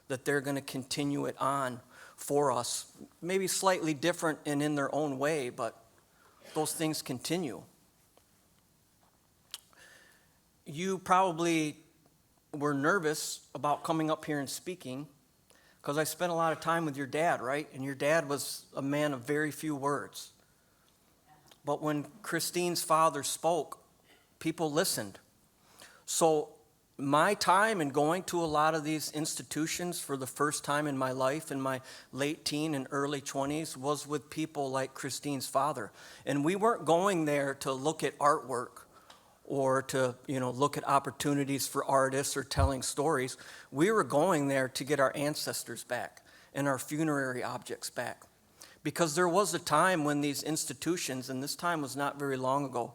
that they're going to continue it on for us. Maybe slightly different and in their own way, but those things continue. You probably were nervous about coming up here and speaking, because I spent a lot of time with your dad, right? And your dad was a man of very few words. But when Christine's father spoke, people listened. So my time in going to a lot of these institutions for the first time in my life, in my late teen and early 20s, was with people like Christine's father. And we weren't going there to look at artwork or to, look at opportunities for artists or telling stories. We were going there to get our ancestors back and our funerary objects back. Because there was a time when these institutions, and this time was not very long ago,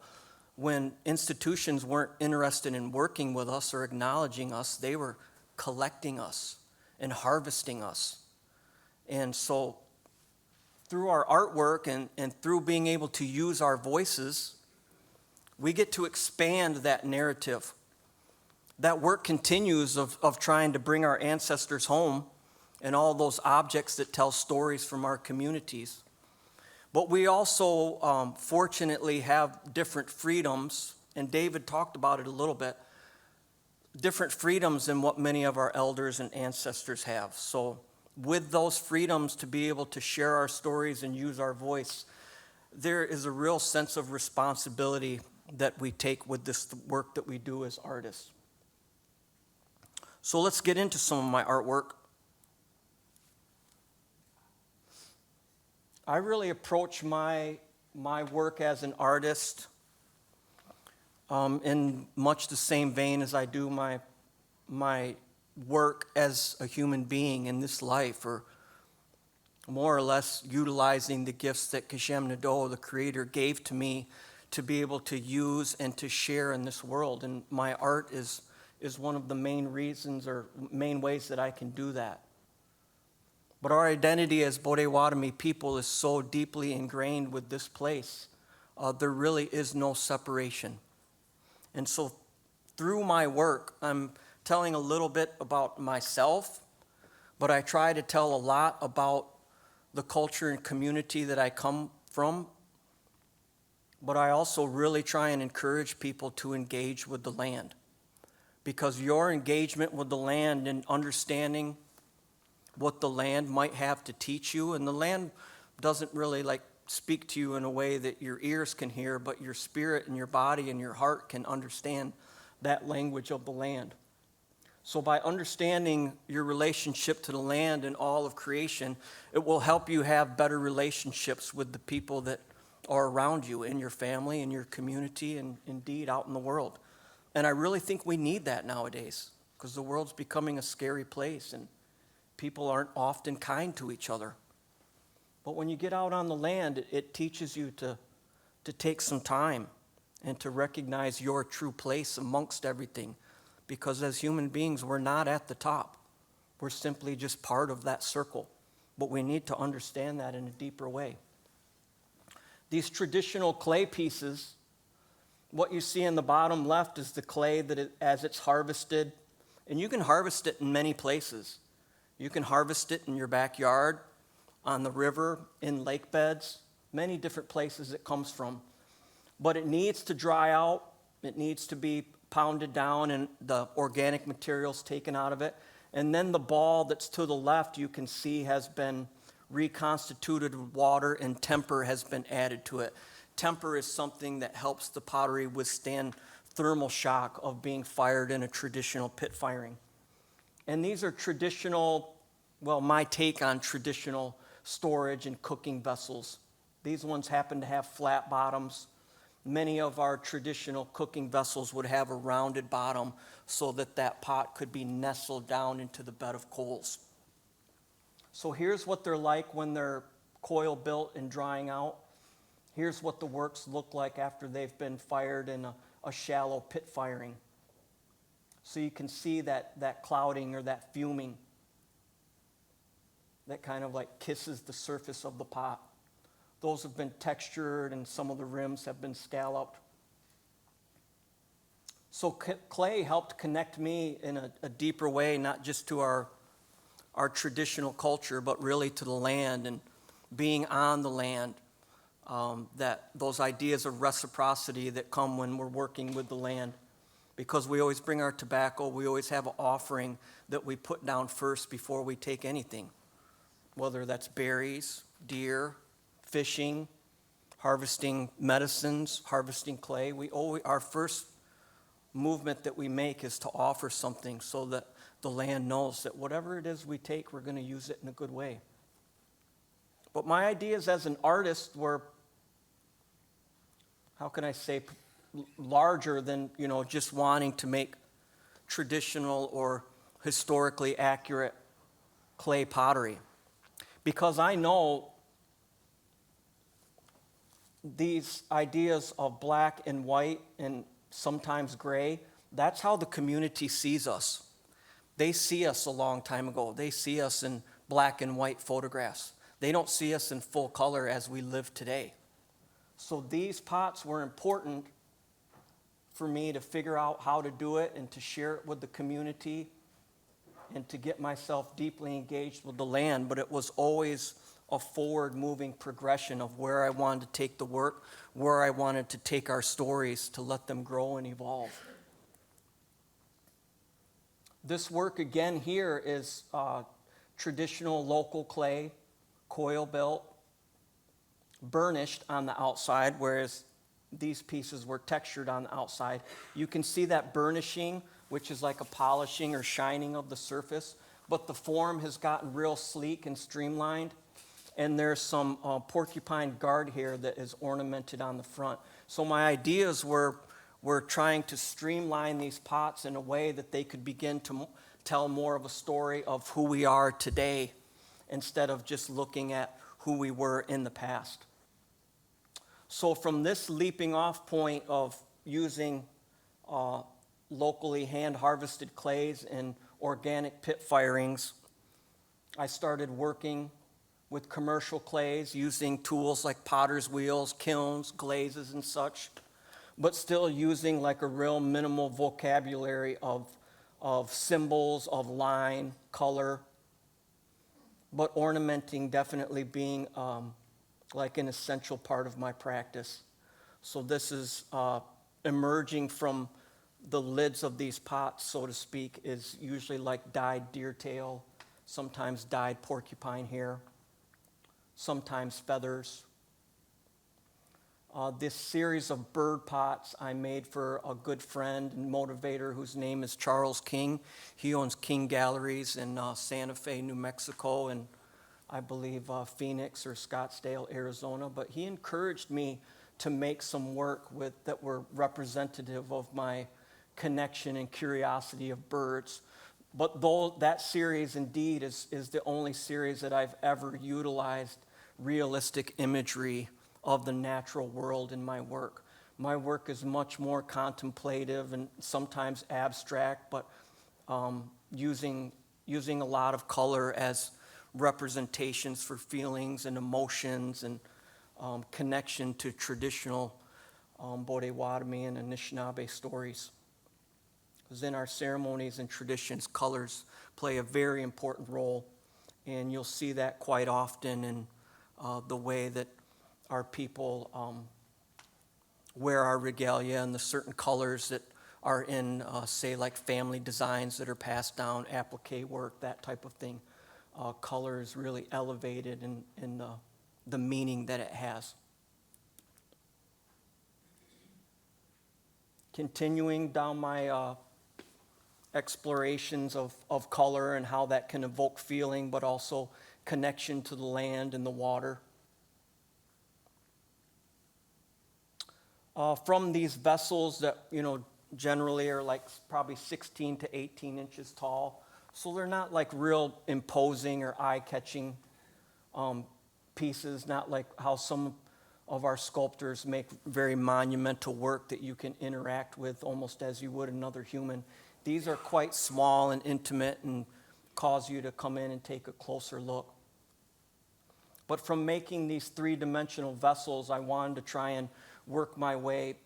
when institutions weren't interested in working with us or acknowledging us, they were collecting us and harvesting us. And so through our artwork and through being able to use our voices, we get to expand that narrative. That work continues of trying to bring our ancestors home and all those objects that tell stories from our communities. But we also, fortunately, have different freedoms, and David talked about it a little bit, different freedoms than what many of our elders and ancestors have. So with those freedoms to be able to share our stories and use our voice, there is a real sense of responsibility that we take with this work that we do as artists. So let's get into some of my artwork. I really approach my work as an artist in much the same vein as I do my work as a human being in this life, or more or less utilizing the gifts that Kashem Nado, the Creator, gave to me to be able to use and to share in this world. And my art is one of the main reasons or main ways that I can do that. But our identity as Potawatomi people is so deeply ingrained with this place, there really is no separation. And so through my work, I'm telling a little bit about myself, but I try to tell a lot about the culture and community that I come from. But I also really try and encourage people to engage with the land, because your engagement with the land and understanding what the land might have to teach you, and the land doesn't really like speak to you in a way that your ears can hear, but your spirit and your body and your heart can understand that language of the land. So by understanding your relationship to the land and all of creation, it will help you have better relationships with the people that are around you, in your family, in your community, and indeed out in the world. And I really think we need that nowadays, because the world's becoming a scary place and people aren't often kind to each other. But when you get out on the land, it teaches you to take some time and to recognize your true place amongst everything. Because as human beings, we're not at the top. We're simply just part of that circle. But we need to understand that in a deeper way. These traditional clay pieces, what you see in the bottom left is the clay that as it's harvested. And you can harvest it in many places. You can harvest it in your backyard, on the river, in lake beds, many different places it comes from. But it needs to dry out. It needs to be pounded down and the organic materials taken out of it. And then the ball that's to the left, you can see, has been reconstituted with water, and temper has been added to it. Temper is something that helps the pottery withstand thermal shock of being fired in a traditional pit firing. And these are traditional, well, my take on traditional storage and cooking vessels. These ones happen to have flat bottoms. Many of our traditional cooking vessels would have a rounded bottom so that that pot could be nestled down into the bed of coals. So here's what they're like when they're coil built and drying out. Here's what the works look like after they've been fired in a shallow pit firing. So you can see that clouding or that fuming that kind of like kisses the surface of the pot. Those have been textured and some of the rims have been scalloped. So clay helped connect me in a deeper way, not just to our traditional culture, but really to the land and being on the land. That those ideas of reciprocity that come when we're working with the land. Because we always bring our tobacco, we always have an offering that we put down first before we take anything. Whether that's berries, deer, fishing, harvesting medicines, harvesting clay. Our first movement that we make is to offer something so that the land knows that whatever it is we take, we're going to use it in a good way. But my ideas as an artist were, how can I say, larger than, just wanting to make traditional or historically accurate clay pottery. Because I know these ideas of black and white and sometimes gray, that's how the community sees us. They see us a long time ago. They see us in black and white photographs. They don't see us in full color as we live today. So these pots were important for me to figure out how to do it and to share it with the community and to get myself deeply engaged with the land. But it was always a forward-moving progression of where I wanted to take the work, where I wanted to take our stories to let them grow and evolve. This work again here is traditional local clay, coil built, burnished on the outside, whereas these pieces were textured on the outside. You can see that burnishing, which is like a polishing or shining of the surface, but the form has gotten real sleek and streamlined. And there's some porcupine guard here that is ornamented on the front. So my ideas were we're trying to streamline these pots in a way that they could begin to tell more of a story of who we are today instead of just looking at who we were in the past. So from this leaping off point of using locally hand-harvested clays and organic pit firings, I started working with commercial clays using tools like potter's wheels, kilns, glazes, and such, but still using like a real minimal vocabulary of symbols, of line, color, but ornamenting definitely being like an essential part of my practice. So this is emerging from the lids of these pots, so to speak, is usually like dyed deer tail, sometimes dyed porcupine hair, sometimes feathers. This series of bird pots I made for a good friend and motivator whose name is Charles King. He owns King Galleries in Santa Fe, New Mexico, and I believe Phoenix or Scottsdale, Arizona. But he encouraged me to make some work that were representative of my connection and curiosity of birds. But though that series indeed is the only series that I've ever utilized realistic imagery of the natural world in my work. My work is much more contemplative and sometimes abstract, but using a lot of color as representations for feelings and emotions and connection to traditional Potawatomi and Anishinaabe stories. Because in our ceremonies and traditions, colors play a very important role, and you'll see that quite often in the way that our people wear our regalia and the certain colors that are in, say, like family designs that are passed down, applique work, that type of thing. Color is really elevated in the meaning that it has. Continuing down my explorations of color and how that can evoke feeling, but also connection to the land and the water. From these vessels that, generally are like probably 16 to 18 inches tall. So they're not like real imposing or eye-catching pieces, not like how some of our sculptors make very monumental work that you can interact with almost as you would another human. These are quite small and intimate and cause you to come in and take a closer look. But from making these three-dimensional vessels, I wanted to try and work my way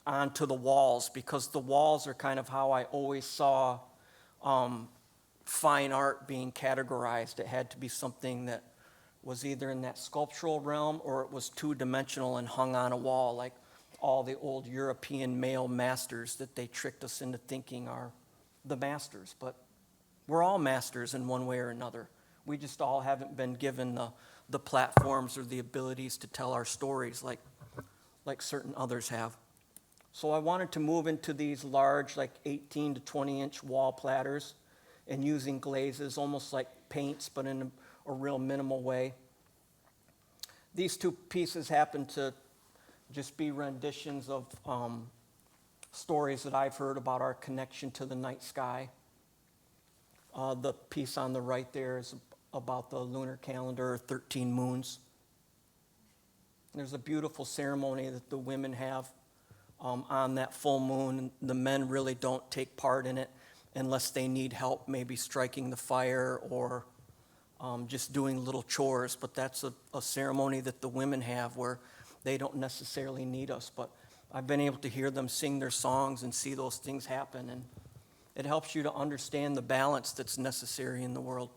onto the walls, because the walls are kind of how I always saw fine art being categorized. It had to be something that was either in that sculptural realm or it was two-dimensional and hung on a wall, like all the old European male masters that they tricked us into thinking are the masters. But we're all masters in one way or another. We just all haven't been given the platforms or the abilities to tell our stories like certain others have. So I wanted to move into these large, like 18 to 20 inch wall platters and using glazes, almost like paints, but in a real minimal way. These two pieces happen to just be renditions of stories that I've heard about our connection to the night sky. The piece on the right there is about the lunar calendar, 13 moons. There's a beautiful ceremony that the women have on that full moon, and the men really don't take part in it unless they need help, maybe striking the fire or just doing little chores. But that's a ceremony that the women have where they don't necessarily need us. But I've been able to hear them sing their songs and see those things happen, and it helps you to understand the balance that's necessary in the world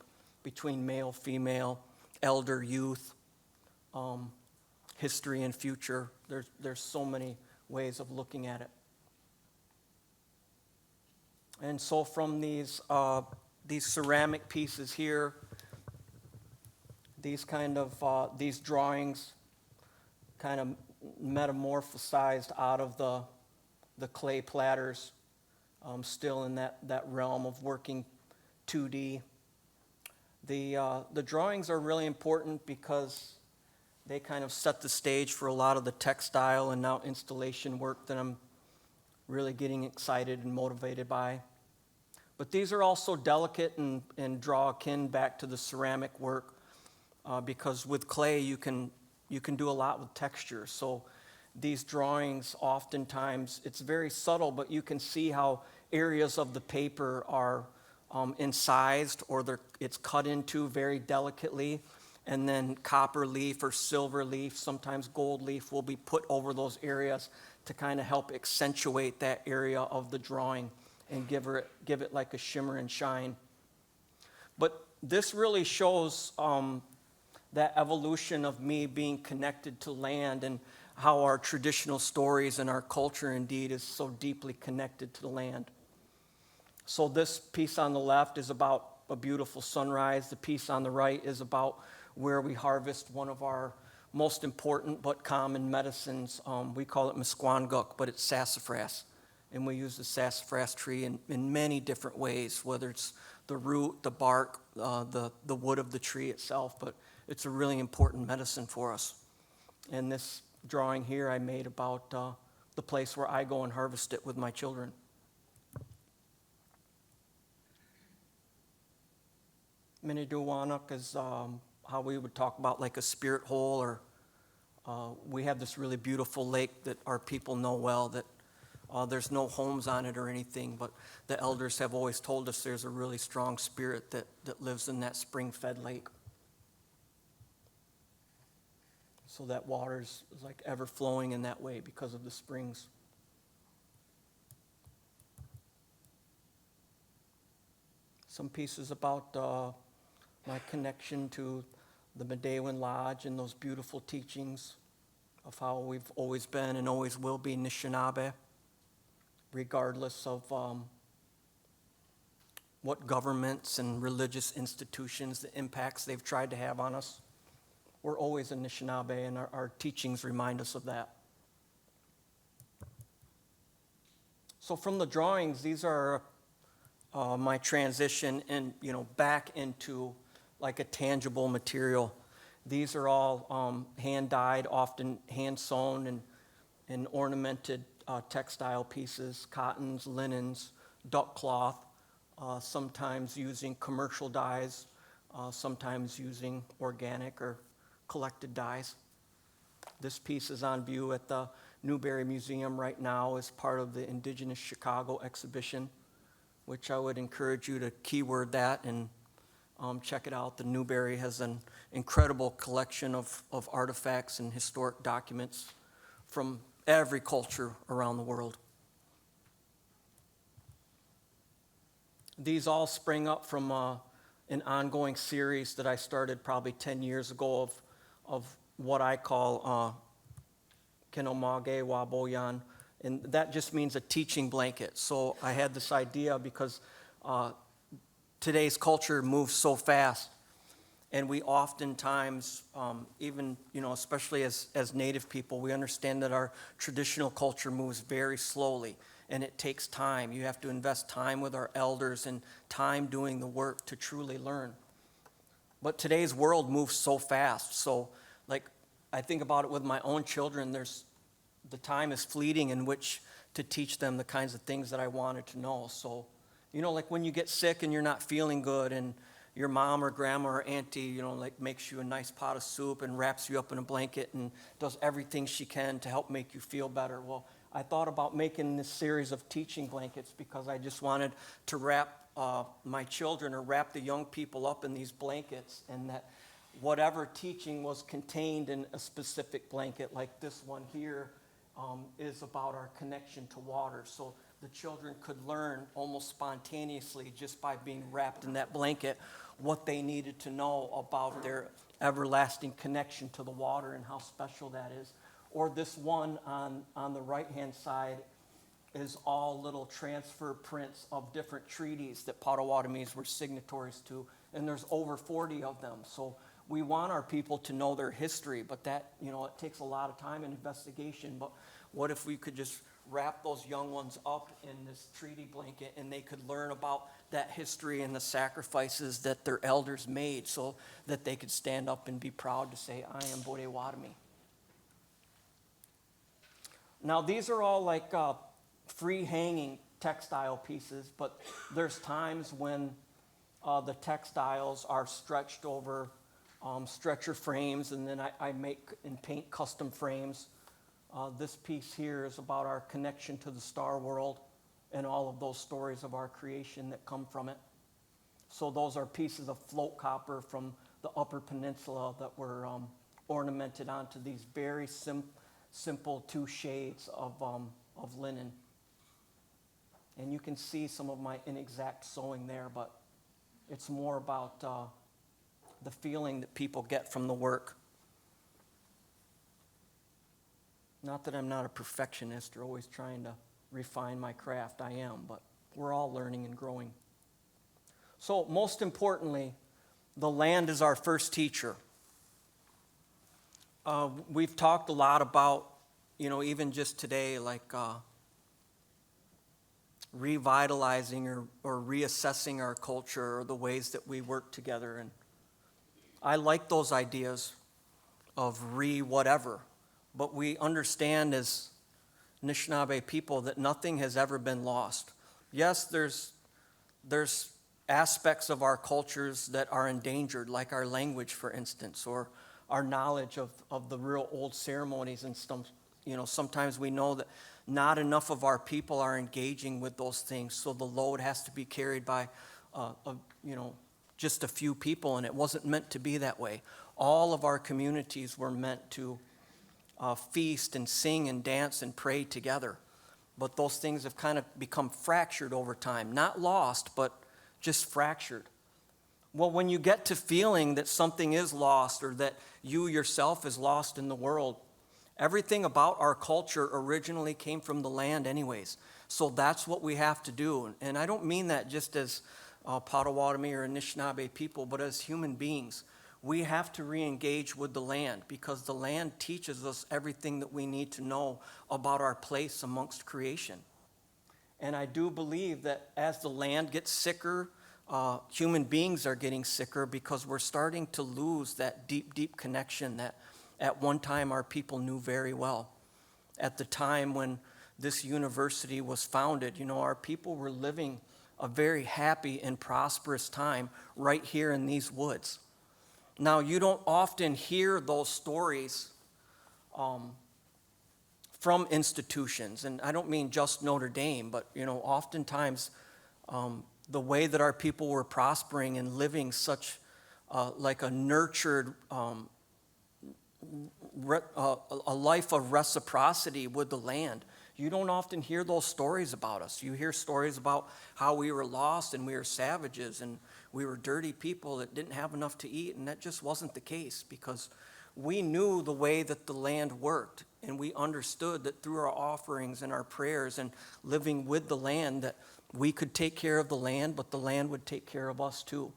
between male, female, elder, youth, history and future. There's so many ways of looking at it. And so from these ceramic pieces here, these drawings kind of metamorphosized out of the clay platters, still in that realm of working 2D. The drawings are really important because they kind of set the stage for a lot of the textile and now installation work that I'm really getting excited and motivated by. But these are also delicate and draw akin back to the ceramic work because with clay you can do a lot with texture. So these drawings oftentimes, it's very subtle, but you can see how areas of the paper are incised or it's cut into very delicately, and then copper leaf or silver leaf, sometimes gold leaf will be put over those areas to kind of help accentuate that area of the drawing and give it like a shimmer and shine. But this really shows that evolution of me being connected to land and how our traditional stories and our culture indeed is so deeply connected to the land. So this piece on the left is about a beautiful sunrise. The piece on the right is about where we harvest one of our most important but common medicines. We call it Musquanguk, but it's sassafras. And we use the sassafras tree in many different ways, whether it's the root, the bark, the wood of the tree itself, but it's a really important medicine for us. And this drawing here I made about the place where I go and harvest it with my children. Miniduwanuk is how we would talk about like a spirit hole, or we have this really beautiful lake that our people know well that there's no homes on it or anything, but the elders have always told us there's a really strong spirit that lives in that spring-fed lake. So that water is like ever flowing in that way because of the springs. Some pieces about my connection to the Medewan Lodge and those beautiful teachings of how we've always been and always will be Anishinaabe, regardless of what governments and religious institutions, the impacts they've tried to have on us. We're always Anishinaabe, and our teachings remind us of that. So from the drawings, these are my transition and back into like a tangible material. These are all hand dyed, often hand sewn and ornamented textile pieces, cottons, linens, duck cloth, sometimes using commercial dyes, sometimes using organic or collected dyes. This piece is on view at the Newberry Museum right now as part of the Indigenous Chicago exhibition, which I would encourage you to keyword that and check it out. The Newberry has an incredible collection of artifacts and historic documents from every culture around the world. These all spring up from an ongoing series that I started probably 10 years ago of what I call Kinomage Waboyan, and that just means a teaching blanket. So I had this idea because today's culture moves so fast, and we oftentimes, even, especially as Native people, we understand that our traditional culture moves very slowly, and it takes time. You have to invest time with our elders and time doing the work to truly learn. But today's world moves so fast. So, like, I think about it with my own children. The time is fleeting in which to teach them the kinds of things that I wanted to know. So, like when you get sick and you're not feeling good and your mom or grandma or auntie, makes you a nice pot of soup and wraps you up in a blanket and does everything she can to help make you feel better. Well, I thought about making this series of teaching blankets because I just wanted to wrap my children or wrap the young people up in these blankets, and that whatever teaching was contained in a specific blanket, like this one here, is about our connection to water. So the children could learn almost spontaneously just by being wrapped in that blanket what they needed to know about their everlasting connection to the water and how special that is. Or this one on the right-hand side is all little transfer prints of different treaties that Potawatomis were signatories to, and there's over 40 of them. So we want our people to know their history, but that, it takes a lot of time and investigation. But what if we could just wrap those young ones up in this treaty blanket and they could learn about that history and the sacrifices that their elders made so that they could stand up and be proud to say, I am Potawatomi. Now, these are all like free-hanging textile pieces, but there's times when the textiles are stretched over stretcher frames, and then I make and paint custom frames. This piece here is about our connection to the star world and all of those stories of our creation that come from it. So those are pieces of float copper from the Upper Peninsula that were ornamented onto these very simple 2 shades of linen. And you can see some of my inexact sewing there, but it's more about the feeling that people get from the work. Not that I'm not a perfectionist or always trying to refine my craft. I am, but we're all learning and growing. So most importantly, the land is our first teacher. We've talked a lot about, even just today, like revitalizing or reassessing our culture or the ways that we work together. And I like those ideas of whatever, but we understand as Anishinaabe people that nothing has ever been lost. Yes, there's aspects of our cultures that are endangered, like our language, for instance, or our knowledge of the real old ceremonies and stuff. Sometimes we know that not enough of our people are engaging with those things, so the load has to be carried by, just a few people, and it wasn't meant to be that way. All of our communities were meant to feast and sing and dance and pray together, but those things have kind of become fractured over time. Not lost, but just fractured. Well, when you get to feeling that something is lost or that you yourself is lost in the world, everything about our culture originally came from the land anyways. So that's what we have to do. And I don't mean that just as Potawatomi or Anishinaabe people, but as human beings. We have to re-engage with the land because the land teaches us everything that we need to know about our place amongst creation. And I do believe that as the land gets sicker, human beings are getting sicker because we're starting to lose that deep, deep connection that at one time our people knew very well. At the time when this university was founded, our people were living a very happy and prosperous time right here in these woods. Now, you don't often hear those stories from institutions, and I don't mean just Notre Dame, but oftentimes the way that our people were prospering and living such like a nurtured a life of reciprocity with the land. You don't often hear those stories about us. You hear stories about how we were lost and we were savages and we were dirty people that didn't have enough to eat, and that just wasn't the case because we knew the way that the land worked, and we understood that through our offerings and our prayers and living with the land that we could take care of the land, but the land would take care of us too.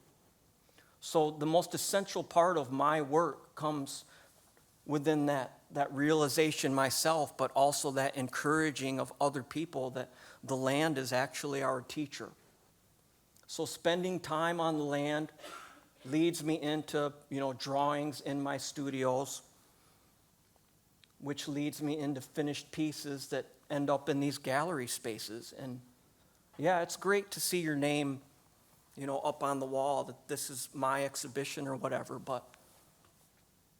So the most essential part of my work comes within that realization myself, but also that encouraging of other people that the land is actually our teacher. So spending time on the land leads me into, drawings in my studios, which leads me into finished pieces that end up in these gallery spaces. And yeah, it's great to see your name, up on the wall that this is my exhibition or whatever, but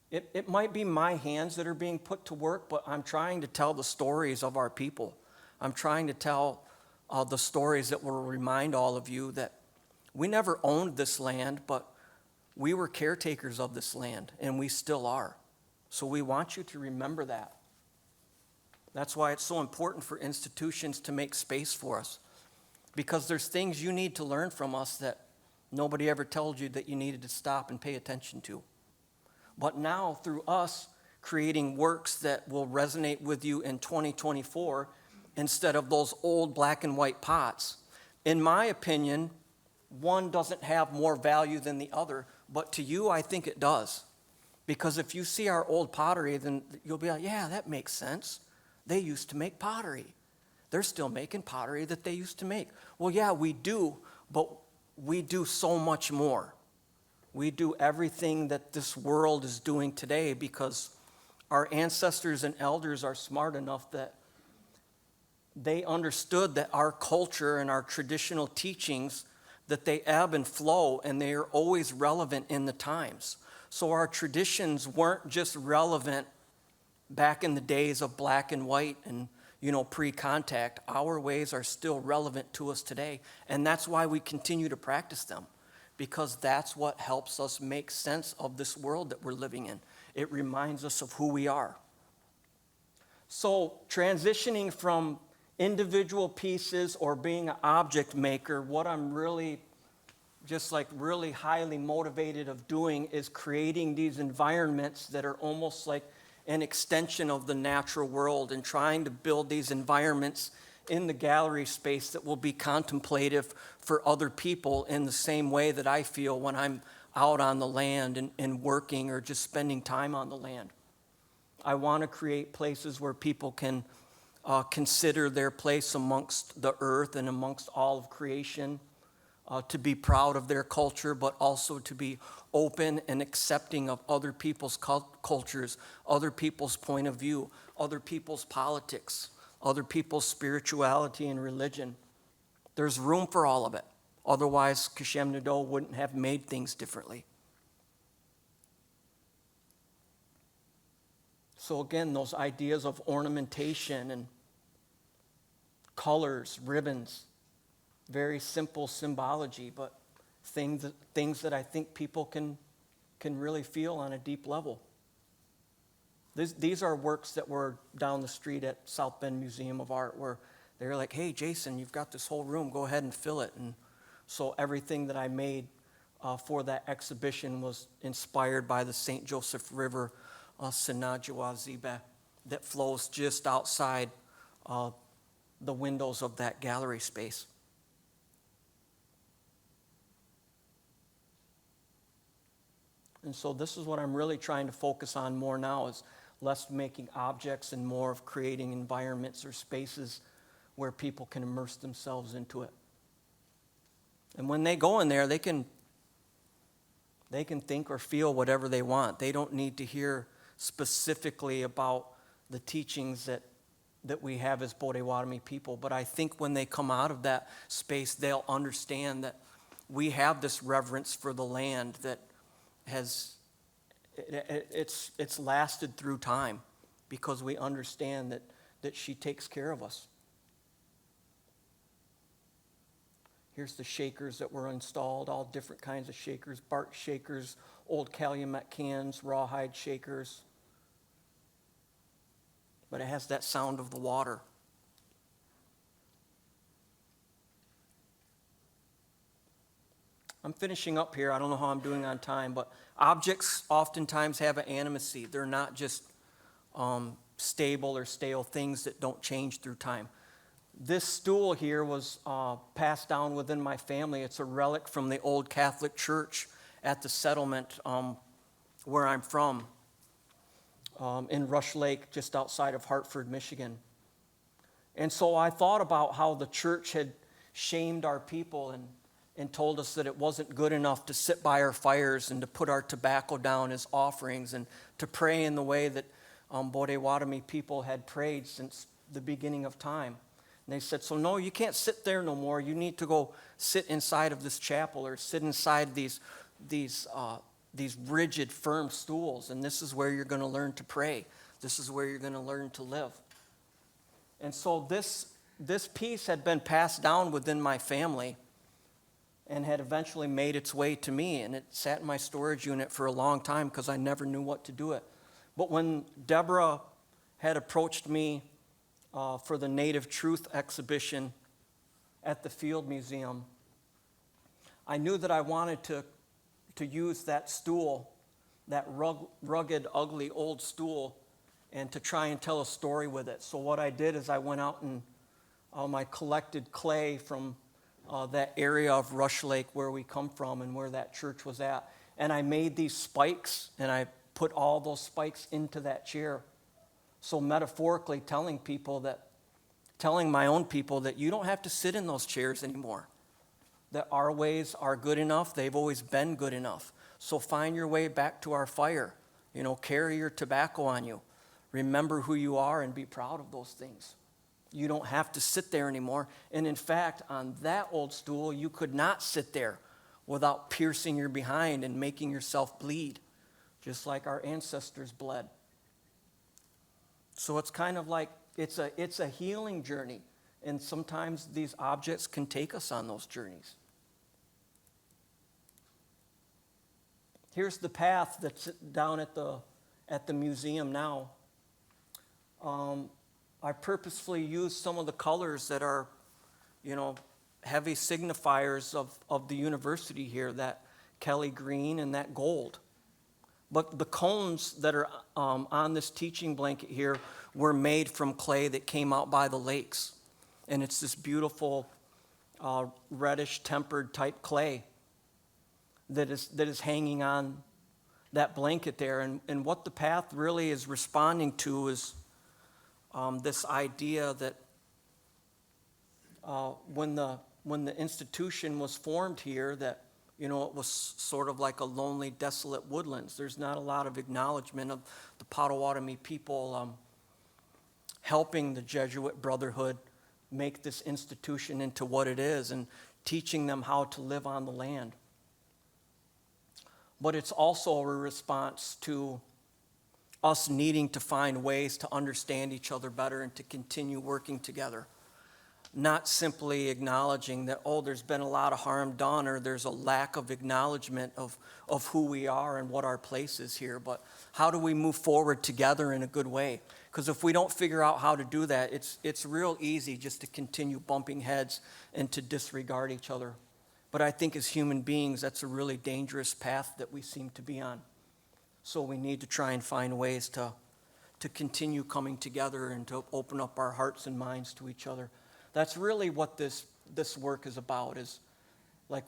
it might be my hands that are being put to work, but I'm trying to tell the stories of our people. I'm trying to tell the stories that will remind all of you that we never owned this land, but we were caretakers of this land, and we still are. So we want you to remember that. That's why it's so important for institutions to make space for us, because there's things you need to learn from us that nobody ever told you that you needed to stop and pay attention to. But now, through us creating works that will resonate with you in 2024, instead of those old black and white pots, in my opinion, one doesn't have more value than the other, but to you, I think it does. Because if you see our old pottery, then you'll be like, yeah, that makes sense. They used to make pottery. They're still making pottery that they used to make. Well, yeah, we do, but we do so much more. We do everything that this world is doing today because our ancestors and elders are smart enough that they understood that our culture and our traditional teachings, that they ebb and flow, and they are always relevant in the times. So our traditions weren't just relevant back in the days of black and white and, pre-contact. Our ways are still relevant to us today, and that's why we continue to practice them, because that's what helps us make sense of this world that we're living in. It reminds us of who we are. So transitioning from individual pieces or being an object maker, what I'm really highly motivated of doing is creating these environments that are almost like an extension of the natural world, and trying to build these environments in the gallery space that will be contemplative for other people in the same way that I feel when I'm out on the land and working or just spending time on the land. I want to create places where people can consider their place amongst the earth and amongst all of creation, to be proud of their culture, but also to be open and accepting of other people's cultures, other people's point of view, other people's politics, other people's spirituality and religion. There's room for all of it. Otherwise, Kashem Nado wouldn't have made things differently. So again, those ideas of ornamentation and colors, ribbons, very simple symbology, but things that I think people can really feel on a deep level. These are works that were down the street at South Bend Museum of Art, where they were like, hey, Jason, you've got this whole room, go ahead and fill it. And so everything that I made for that exhibition was inspired by the St. Joseph River, Sinajua Zibe, that flows just outside the windows of that gallery space. And so this is what I'm really trying to focus on more now, is less making objects and more of creating environments or spaces where people can immerse themselves into it. And when they go in there, they can think or feel whatever they want. They don't need to hear specifically about the teachings that we have as Potawatomi people. But I think when they come out of that space, they'll understand that we have this reverence for the land that it's lasted through time, because we understand that she takes care of us. Here's the shakers that were installed, all different kinds of shakers, bark shakers, old Calumet cans, rawhide shakers. But it has that sound of the water. I'm finishing up here. I don't know how I'm doing on time, but objects oftentimes have an animacy. They're not just stable or stale things that don't change through time. This stool here was passed down within my family. It's a relic from the old Catholic Church at the settlement where I'm from, in Rush Lake, just outside of Hartford, Michigan. And so I thought about how the church had shamed our people and told us that it wasn't good enough to sit by our fires and to put our tobacco down as offerings and to pray in the way that Potawatomi people had prayed since the beginning of time. And they said, so no, you can't sit there no more. You need to go sit inside of this chapel or sit inside these rigid, firm stools, and this is where you're going to learn to pray. This is where you're going to learn to live. And so this piece had been passed down within my family and had eventually made its way to me, and it sat in my storage unit for a long time because I never knew what to do it. But when Deborah had approached me for the Native Truth exhibition at the Field Museum, I knew that I wanted to use that stool, that rugged, ugly old stool, and to try and tell a story with it. So what I did is I went out and I collected clay from that area of Rush Lake where we come from and where that church was at. And I made these spikes, and I put all those spikes into that chair. So metaphorically telling my own people that you don't have to sit in those chairs anymore. That our ways are good enough. They've always been good enough. So find your way back to our fire. Carry your tobacco on you. Remember who you are and be proud of those things. You don't have to sit there anymore. And in fact, on that old stool, you could not sit there without piercing your behind and making yourself bleed, just like our ancestors bled. So it's kind of like, it's a healing journey. And sometimes these objects can take us on those journeys. Here's the path that's down at the museum now. I purposefully used some of the colors that are, heavy signifiers of the university here, that Kelly green and that gold. But the cones that are on this teaching blanket here were made from clay that came out by the lakes. And it's this beautiful reddish tempered type clay that is hanging on that blanket there. And what the path really is responding to is this idea that when the institution was formed here, that it was sort of like a lonely, desolate woodlands. There's not a lot of acknowledgement of the Potawatomi people helping the Jesuit Brotherhood make this institution into what it is and teaching them how to live on the land. But it's also a response to us needing to find ways to understand each other better and to continue working together. Not simply acknowledging that, there's been a lot of harm done, or there's a lack of acknowledgement of who we are and what our place is here, but how do we move forward together in a good way? Because if we don't figure out how to do that, it's real easy just to continue bumping heads and to disregard each other. But I think as human beings, that's a really dangerous path that we seem to be on. So we need to try and find ways to continue coming together and to open up our hearts and minds to each other. That's really what this work is about, is like,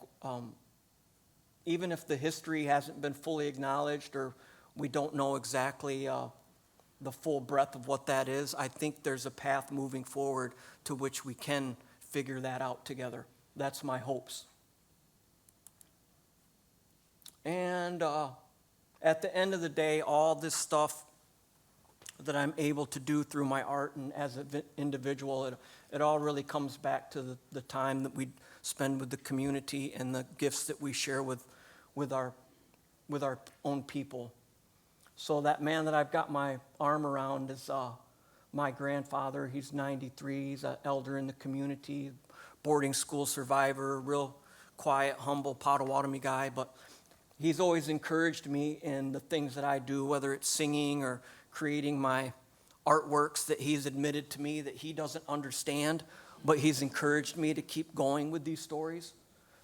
even if the history hasn't been fully acknowledged or we don't know exactly the full breadth of what that is, I think there's a path moving forward to which we can figure that out together. That's my hopes. And at the end of the day, all this stuff that I'm able to do through my art and as an individual, it all really comes back to the time that we spend with the community and the gifts that we share with our own people. So that man that I've got my arm around is my grandfather. He's 93. He's an elder in the community, boarding school survivor, real quiet, humble Potawatomi guy. But he's always encouraged me in the things that I do, whether it's singing or creating my artworks that he's admitted to me that he doesn't understand, but he's encouraged me to keep going with these stories.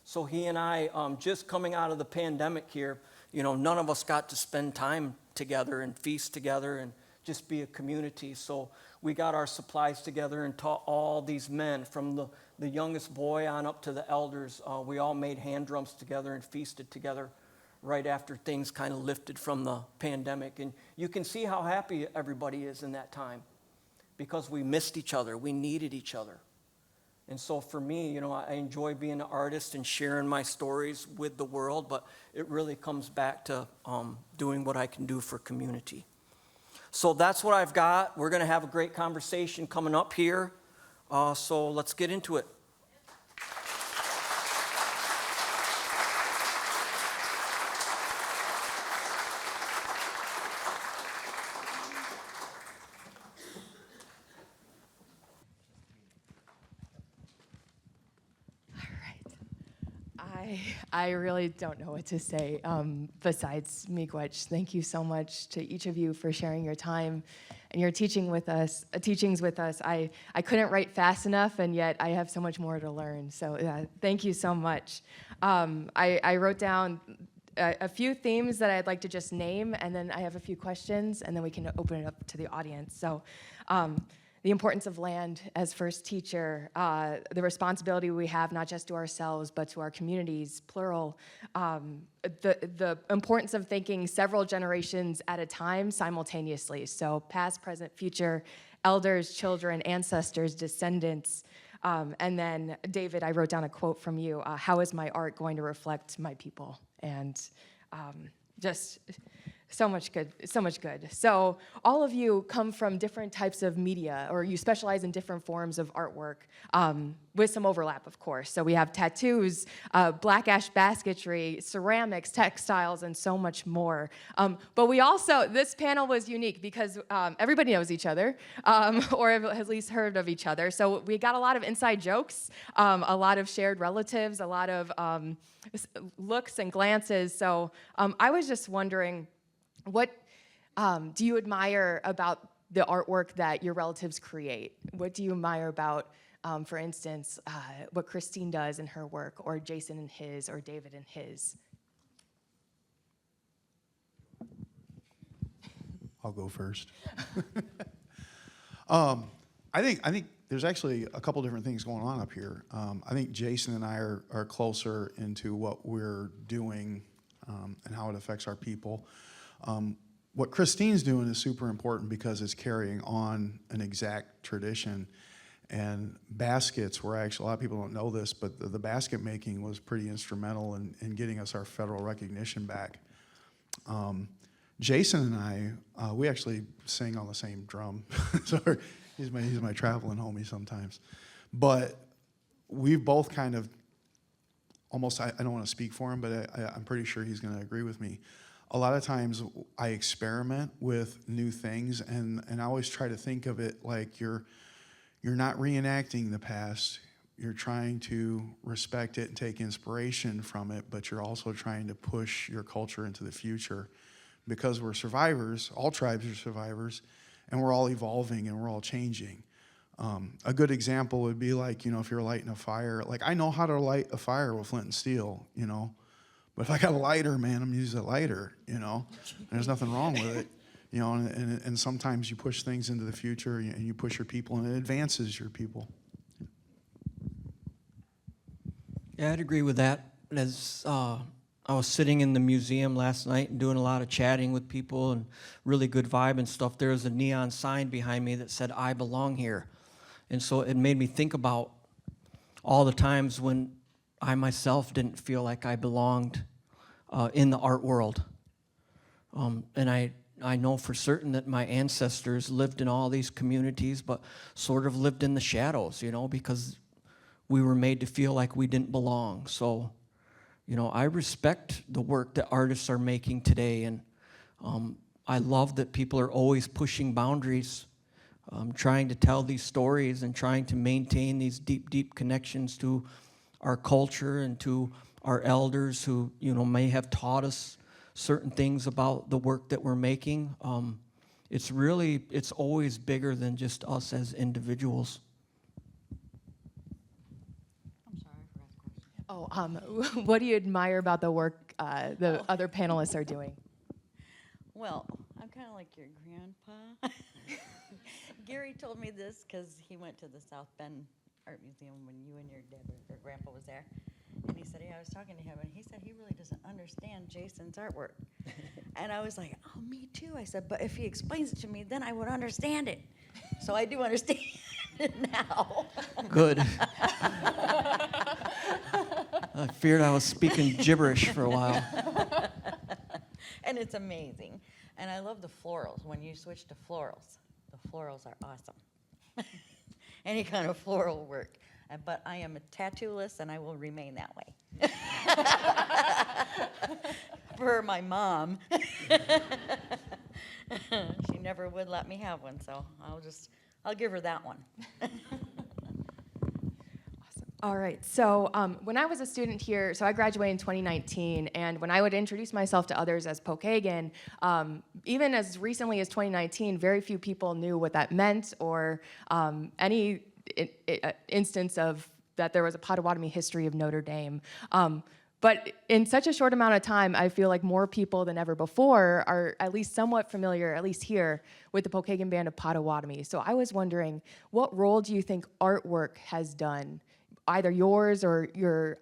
So he and I, just coming out of the pandemic here, none of us got to spend time together and feast together and just be a community. So we got our supplies together and taught all these men, from the youngest boy on up to the elders. We all made hand drums together and feasted together right after things kind of lifted from the pandemic. And you can see how happy everybody is in that time, because we missed each other. We needed each other. And so for me, I enjoy being an artist and sharing my stories with the world, but it really comes back to doing what I can do for community. So that's what I've got. We're going to have a great conversation coming up here. So let's get into it. I really don't know what to say besides miigwech. Thank you so much to each of you for sharing your time and your teachings with us. I couldn't write fast enough, and yet I have so much more to learn. So thank you so much. I wrote down a few themes that I'd like to just name, and then I have a few questions, and then we can open it up to the audience. So the importance of land as first teacher, the responsibility we have not just to ourselves, but to our communities, plural, the importance of thinking several generations at a time simultaneously. So past, present, future, elders, children, ancestors, descendants. And then, David, I wrote down a quote from you, how is my art going to reflect my people? And just So much good, so much good. So all of you come from different types of media, or you specialize in different forms of artwork, with some overlap, of course. So we have tattoos, black ash basketry, ceramics, textiles, and so much more. But we also, this panel was unique because everybody knows each other, or have at least heard of each other. So we got a lot of inside jokes, a lot of shared relatives, a lot of looks and glances. So I was just wondering, what do you admire about the artwork that your relatives create? What do you admire about, for instance, what Christine does in her work, or Jason in his, or David in his? I'll go first. I think there's actually a couple different things going on up here. I think Jason and I are closer into what we're doing and how it affects our people. What Christine's doing is super important because it's carrying on an exact tradition. And baskets were actually, a lot of people don't know this, but the basket making was pretty instrumental in getting us our federal recognition back. Jason and I, we actually sing on the same drum. So he's my traveling homie sometimes. But we've both kind of almost, I don't want to speak for him, but I'm pretty sure he's going to agree with me. A lot of times I experiment with new things, and I always try to think of it like you're not reenacting the past. You're trying to respect it and take inspiration from it, but you're also trying to push your culture into the future. Because we're survivors, all tribes are survivors, and we're all evolving and we're all changing. A good example would be like, if you're lighting a fire, like I know how to light a fire with flint and steel, but if I got a lighter, man, I'm using a lighter, There's nothing wrong with it, and sometimes you push things into the future and you push your people and it advances your people. Yeah, I'd agree with that. As I was sitting in the museum last night and doing a lot of chatting with people and really good vibe and stuff, there was a neon sign behind me that said, "I belong here." And so it made me think about all the times when I myself didn't feel like I belonged in the art world. And I know for certain that my ancestors lived in all these communities, but sort of lived in the shadows, because we were made to feel like we didn't belong. So, I respect the work that artists are making today, and I love that people are always pushing boundaries, trying to tell these stories and trying to maintain these deep, deep connections to our culture and to our elders who, may have taught us certain things about the work that we're making. It's always bigger than just us as individuals. Oh, what do you admire about the work the other panelists are doing? Well, I'm kind of like your grandpa. Gary told me this because he went to the South Bend Art Museum when you and your dad or grandpa was there. And he said, I was talking to him, and he said he really doesn't understand Jason's artwork. And I was like, oh, me too. I said, but if he explains it to me, then I would understand it. So I do understand it now. Good. I feared I was speaking gibberish for a while. And it's amazing. And I love the florals. When you switch to florals, the florals are awesome. Any kind of floral work. But I am a tattoo-less, and I will remain that way. For my mom. She never would let me have one, so I'll give her that one. All right, so when I was a student here, so I graduated in 2019, and when I would introduce myself to others as Pokagon, even as recently as 2019, very few people knew what that meant or any instance of that there was a Potawatomi history of Notre Dame. But in such a short amount of time, I feel like more people than ever before are at least somewhat familiar, at least here, with the Pokagon Band of Potawatomi. So I was wondering, what role do you think artwork has done, either yours or your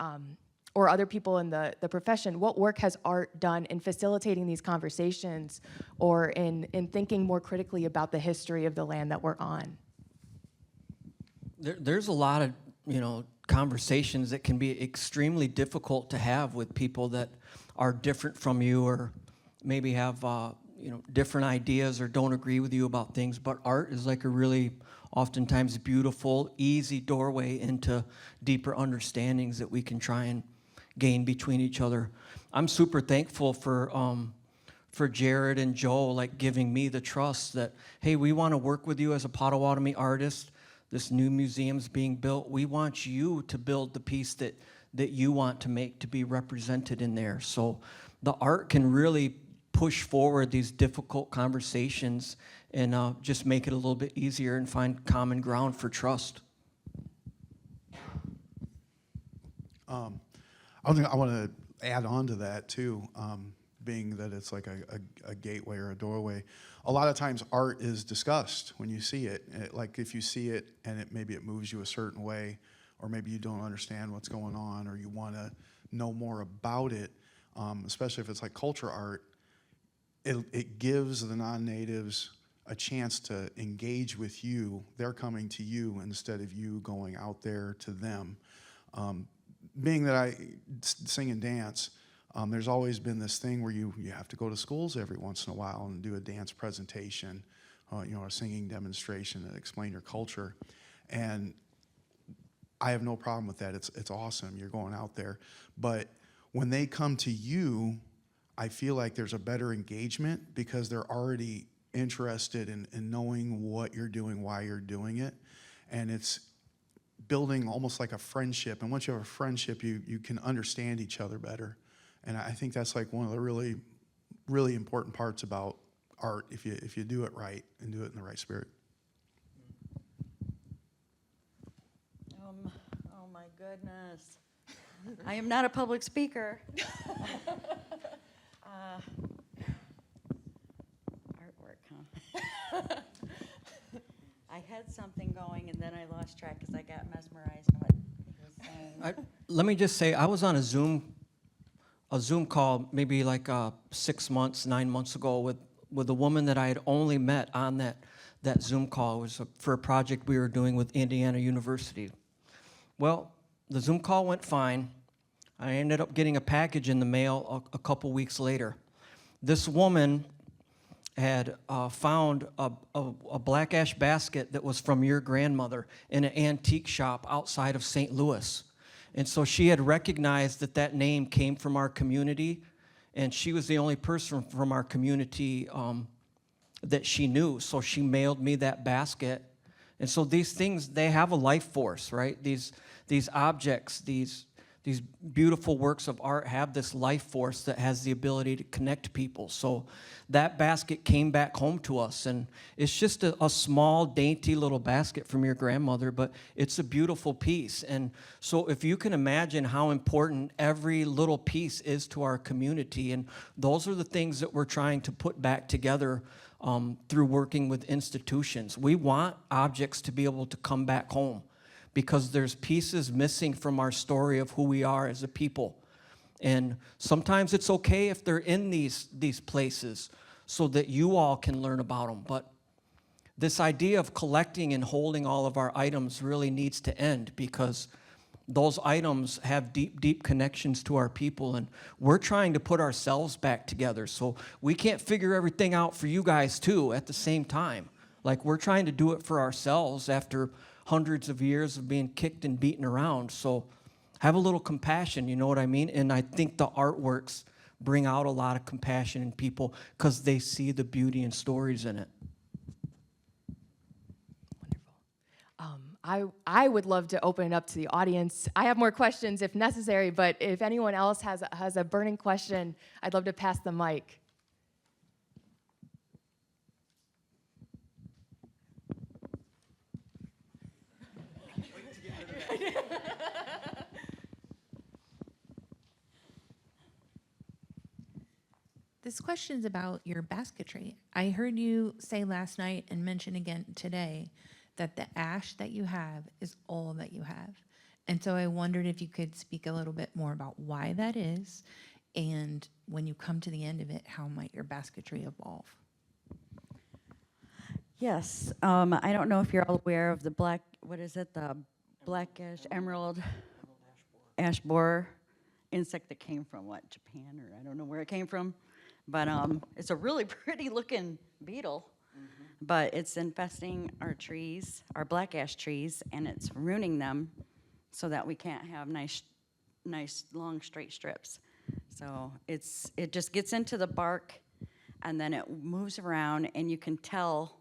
or other people in the profession? What work has art done in facilitating these conversations or in thinking more critically about the history of the land that we're on? There's a lot of, conversations that can be extremely difficult to have with people that are different from you or maybe have different ideas or don't agree with you about things, but art is like a really oftentimes beautiful, easy doorway into deeper understandings that we can try and gain between each other. I'm super thankful for Jared and Joe, like, giving me the trust that, hey, we want to work with you as a Potawatomi artist. This new museum's being built. We want you to build the piece that you want to make to be represented in there. So the art can really push forward these difficult conversations and just make it a little bit easier and find common ground for trust. I want to add on to that too, being that it's like a gateway or a doorway. A lot of times art is discussed when you see it. Like if you see it and maybe it moves you a certain way, or maybe you don't understand what's going on, or you want to know more about it, especially if it's like culture art, it gives the non-natives a chance to engage with you. They're coming to you instead of you going out there to them. Being that I sing and dance, there's always been this thing where you have to go to schools every once in a while and do a dance presentation, a singing demonstration and explain your culture. And I have no problem with that. It's awesome. You're going out there. But when they come to you, I feel like there's a better engagement because they're already interested in knowing what you're doing, why you're doing it. And it's building almost like a friendship. And once you have a friendship, you can understand each other better. And I think that's like one of the really, really important parts about art if you do it right and do it in the right spirit. Oh my goodness. I am not a public speaker. Artwork, huh? I had something going and then I lost track because I got mesmerized in what he was saying. Let me just say, I was on a Zoom call maybe like 6 months, 9 months ago with a woman that I had only met on that Zoom call. It was for a project we were doing with Indiana University. Well, the Zoom call went fine. I ended up getting a package in the mail a couple weeks later. This woman had found a black ash basket that was from your grandmother in an antique shop outside of St. Louis. And so she had recognized that name came from our community, and she was the only person from our community that she knew. So she mailed me that basket. And so these things, they have a life force, right? These objects, these beautiful works of art have this life force that has the ability to connect people. So that basket came back home to us, and it's just a small, dainty little basket from your grandmother, but it's a beautiful piece. And so if you can imagine how important every little piece is to our community, and those are the things that we're trying to put back together through working with institutions. We want objects to be able to come back home, because there's pieces missing from our story of who we are as a people. And sometimes it's okay if they're in these places so that you all can learn about them. But this idea of collecting and holding all of our items really needs to end, because those items have deep, deep connections to our people, and we're trying to put ourselves back together. So we can't figure everything out for you guys too at the same time. Like, we're trying to do it for ourselves after hundreds of years of being kicked and beaten around. So have a little compassion, you know what I mean? And I think the artworks bring out a lot of compassion in people because they see the beauty and stories in it. Wonderful. I would love to open it up to the audience. I have more questions if necessary, but if anyone else has a burning question, I'd love to pass the mic. This question is about your basketry. I heard you say last night and mention again today that the ash that you have is all that you have. And so I wondered if you could speak a little bit more about why that is, and when you come to the end of it, how might your basketry evolve? Yes, I don't know if you're all aware of the black ash, emerald ash borer insect that came from Japan, or I don't know where it came from. But it's a really pretty looking beetle. But it's infesting our trees, our black ash trees, and it's ruining them so that we can't have nice long straight strips. So it just gets into the bark, and then it moves around, and you can tell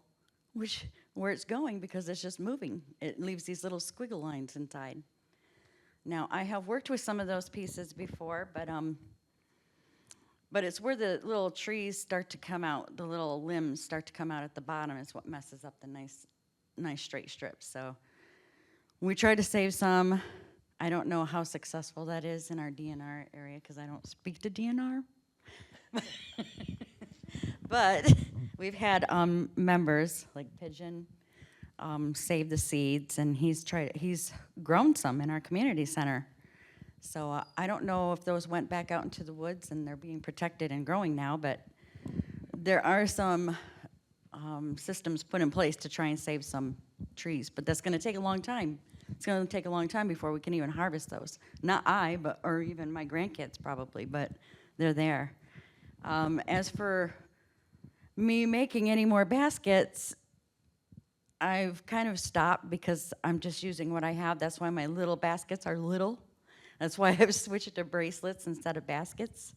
where it's going because it's just moving. It leaves these little squiggle lines inside. Now, I have worked with some of those pieces before, but it's where the little trees start to come out, the little limbs start to come out at the bottom is what messes up the nice straight strips. So we try to save some. I don't know how successful that is in our DNR area because I don't speak to DNR. But we've had members like Pigeon save the seeds, and he's grown some in our community center. So I don't know if those went back out into the woods and they're being protected and growing now, but there are some systems put in place to try and save some trees, but that's going to take a long time. It's going to take a long time before we can even harvest those. Not I, or even my grandkids probably, but they're there. As for me making any more baskets, I've kind of stopped because I'm just using what I have. That's why my little baskets are little. That's why I've switched to bracelets instead of baskets.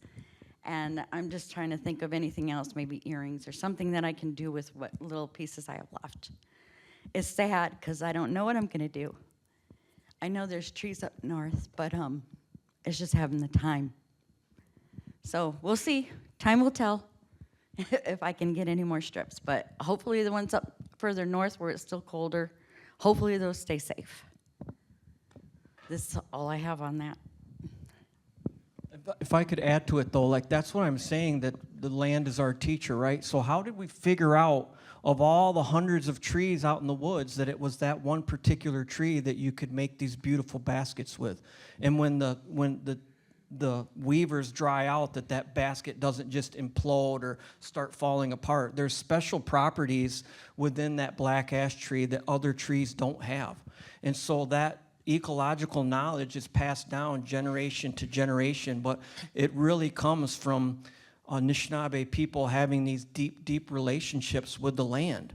And I'm just trying to think of anything else, maybe earrings or something that I can do with what little pieces I have left. It's sad because I don't know what I'm going to do. I know there's trees up north, but it's just having the time. So we'll see. Time will tell if I can get any more strips. But hopefully the ones up further north where it's still colder, hopefully those stay safe. This is all I have on that. If I could add to it, though, like that's what I'm saying, that the land is our teacher, right? So how did we figure out, of all the hundreds of trees out in the woods, that it was that one particular tree that you could make these beautiful baskets with? And when the weavers dry out, that basket doesn't just implode or start falling apart. There's special properties within that black ash tree that other trees don't have. And so that ecological knowledge is passed down generation to generation, but it really comes from Anishinaabe people having these deep, deep relationships with the land.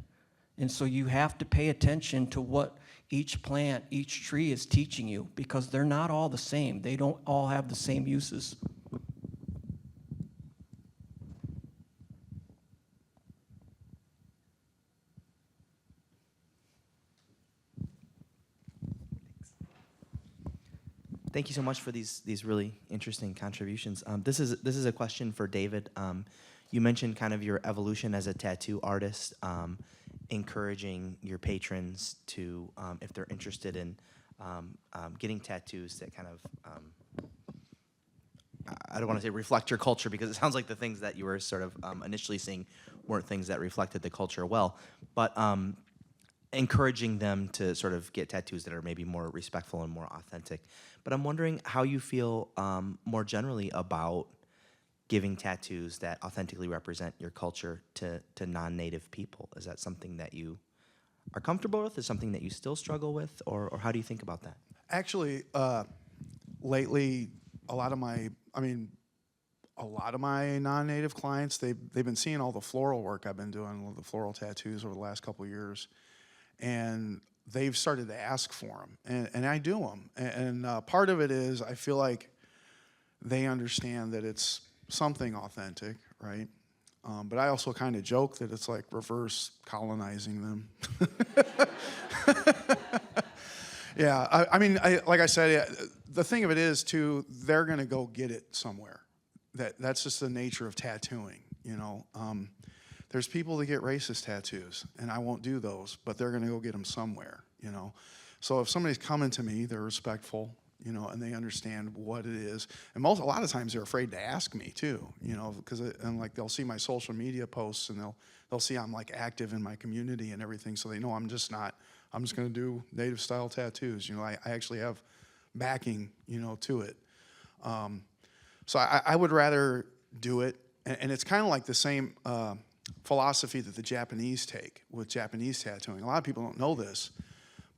And so you have to pay attention to what each plant, each tree is teaching you, because they're not all the same. They don't all have the same uses. Thank you so much for these really interesting contributions. This is a question for David. You mentioned kind of your evolution as a tattoo artist, encouraging your patrons to, if they're interested in getting tattoos that kind of, I don't want to say reflect your culture, because it sounds like the things that you were sort of initially seeing weren't things that reflected the culture well, but encouraging them to sort of get tattoos that are maybe more respectful and more authentic. But I'm wondering how you feel more generally about giving tattoos that authentically represent your culture to non-native people. Is that something that you are comfortable with? Is something that you still struggle with? Or how do you think about that? Actually, lately, a lot of my non-native clients, they've been seeing all the floral work I've been doing, the floral tattoos over the last couple of years, and they've started to ask for them, and I do them. And part of it is I feel like they understand that it's something authentic, right? But I also kind of joke that it's like reverse colonizing them. Yeah, like I said, the thing of it is, too, they're going to go get it somewhere. That's just the nature of tattooing, you know. There's people that get racist tattoos, and I won't do those, but they're going to go get them somewhere, you know. So if somebody's coming to me, they're respectful, you know, and they understand what it is. And a lot of times they're afraid to ask me too, you know, because like they'll see my social media posts and they'll see I'm like active in my community and everything, so they know I'm just going to do native style tattoos. You know, I actually have backing, you know, to it. So I would rather do it, and it's kind of like the same philosophy that the Japanese take with Japanese tattooing. A lot of people don't know this,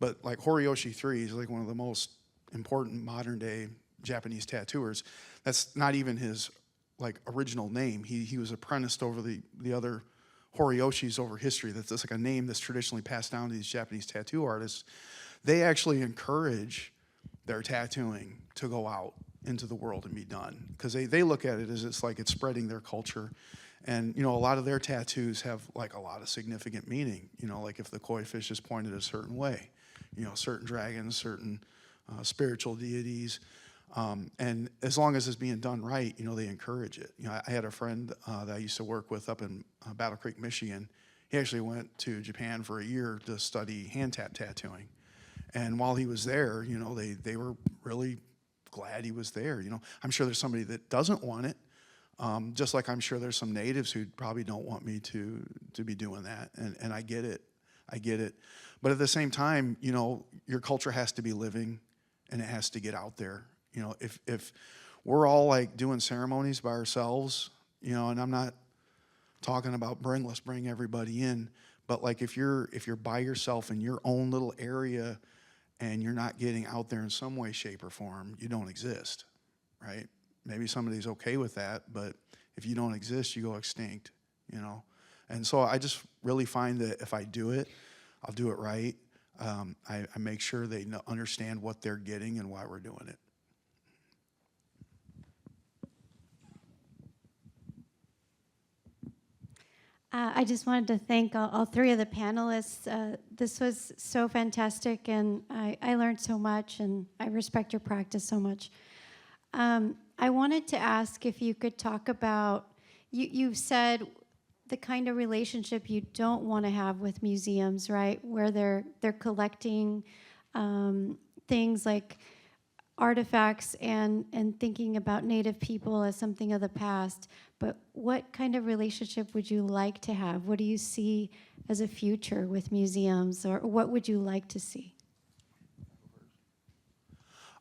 but like Horiyoshi III is like one of the most important modern day Japanese tattooers. That's not even his like original name. He was apprenticed over the other Horioshis over history. That's like a name that's traditionally passed down to these Japanese tattoo artists. They actually encourage their tattooing to go out into the world and be done, because they look at it as it's spreading their culture. And, a lot of their tattoos have like a lot of significant meaning, like if the koi fish is pointed a certain way, certain dragons, certain spiritual deities. And as long as it's being done right, they encourage it. I had a friend that I used to work with up in Battle Creek, Michigan. He actually went to Japan for a year to study hand tattooing. And while he was there, they were really glad he was there. I'm sure there's somebody that doesn't want it, just like I'm sure there's some natives who probably don't want me to be doing that. And I get it. But at the same time, your culture has to be living, and it has to get out there. If we're all like doing ceremonies by ourselves, and I'm not talking about let's bring everybody in, but like if you're by yourself in your own little area and you're not getting out there in some way, shape, or form, you don't exist, right? Maybe somebody's okay with that, but if you don't exist, you go extinct, And so I just really find that if I do it, I'll do it right. I make sure they understand what they're getting and why we're doing it. I just wanted to thank all three of the panelists. This was so fantastic, and I learned so much, and I respect your practice so much. I wanted to ask if you could talk about, you said the kind of relationship you don't want to have with museums, right? Where they're collecting things like artifacts and thinking about Native people as something of the past. But what kind of relationship would you like to have? What do you see as a future with museums, or what would you like to see?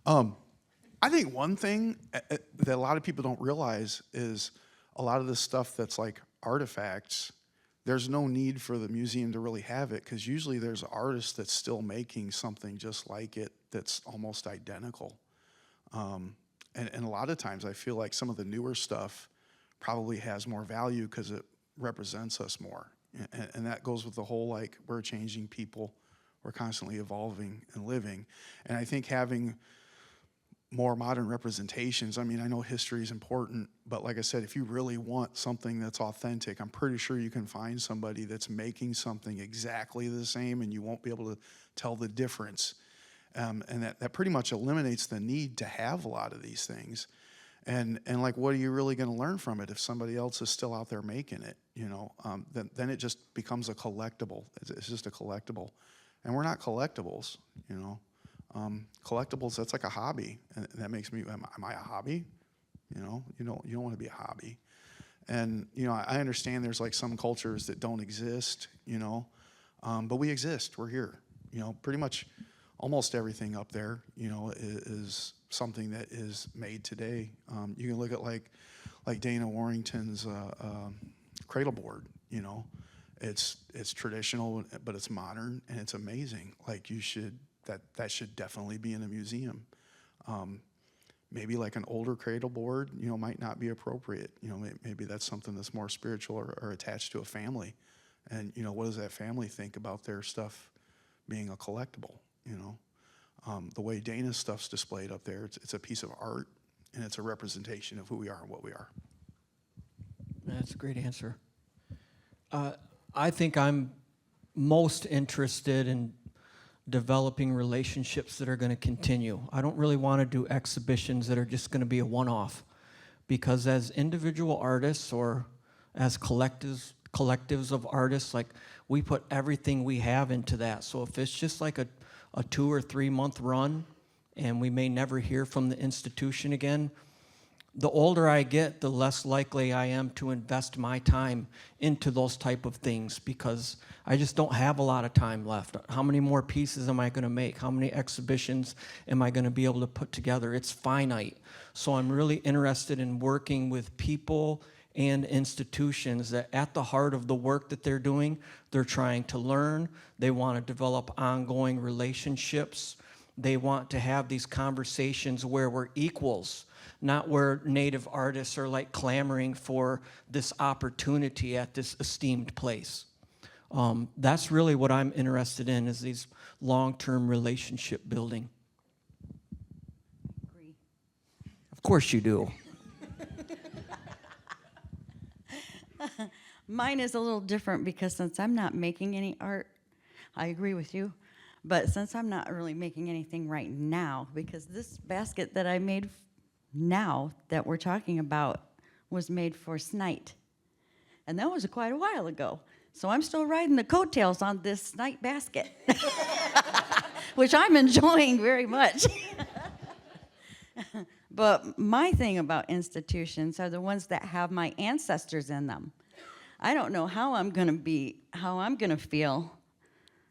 I think one thing that a lot of people don't realize is a lot of the stuff that's like artifacts, there's no need for the museum to really have it, because usually there's an artist that's still making something just like it that's almost identical. And a lot of times I feel like some of the newer stuff probably has more value because it represents us more. And that goes with the whole, like, we're changing people, we're constantly evolving and living. And I think having more modern representations, I mean, I know history is important, but like I said, if you really want something that's authentic, I'm pretty sure you can find somebody that's making something exactly the same and you won't be able to tell the difference. And that pretty much eliminates the need to have a lot of these things. And like, what are you really going to learn from it if somebody else is still out there making it? Then it just becomes a collectible. It's just a collectible, and we're not collectibles. Collectibles, that's like a hobby, and that makes me. Am I a hobby? You don't want to be a hobby. And I understand there's like some cultures that don't exist. But we exist. We're here. Pretty much. Almost everything up there, is something that is made today. You can look at like Dana Warrington's cradle board. It's traditional, but it's modern and it's amazing. Like that should definitely be in a museum. Maybe like an older cradle board, might not be appropriate. Maybe that's something that's more spiritual or attached to a family. And what does that family think about their stuff being a collectible? The way Dana's stuff's displayed up there, it's a piece of art, and it's a representation of who we are and what we are. That's a great answer. I think I'm most interested in developing relationships that are going to continue. I don't really want to do exhibitions that are just going to be a one-off, because as individual artists or as collectives of artists, like, we put everything we have into that. So if it's just like a 2 or 3 month run and we may never hear from the institution again, the older I get, the less likely I am to invest my time into those type of things, because I just don't have a lot of time left. How many more pieces am I going to make? How many exhibitions am I going to be able to put together? It's finite. So I'm really interested in working with people and institutions that at the heart of the work that they're doing, they're trying to learn, they want to develop ongoing relationships, They want to have these conversations where we're equals, not where Native artists are like clamoring for this opportunity at this esteemed place. That's really what I'm interested in, is these long-term relationship building. Agree. Of course you do. Mine is a little different because since I'm not making any art, I agree with you, but since I'm not really making anything right now, because this basket that I made now that we're talking about was made for Snight, and that was quite a while ago. So I'm still riding the coattails on this Snight basket, which I'm enjoying very much. But my thing about institutions are the ones that have my ancestors in them. I don't know how I'm going to feel.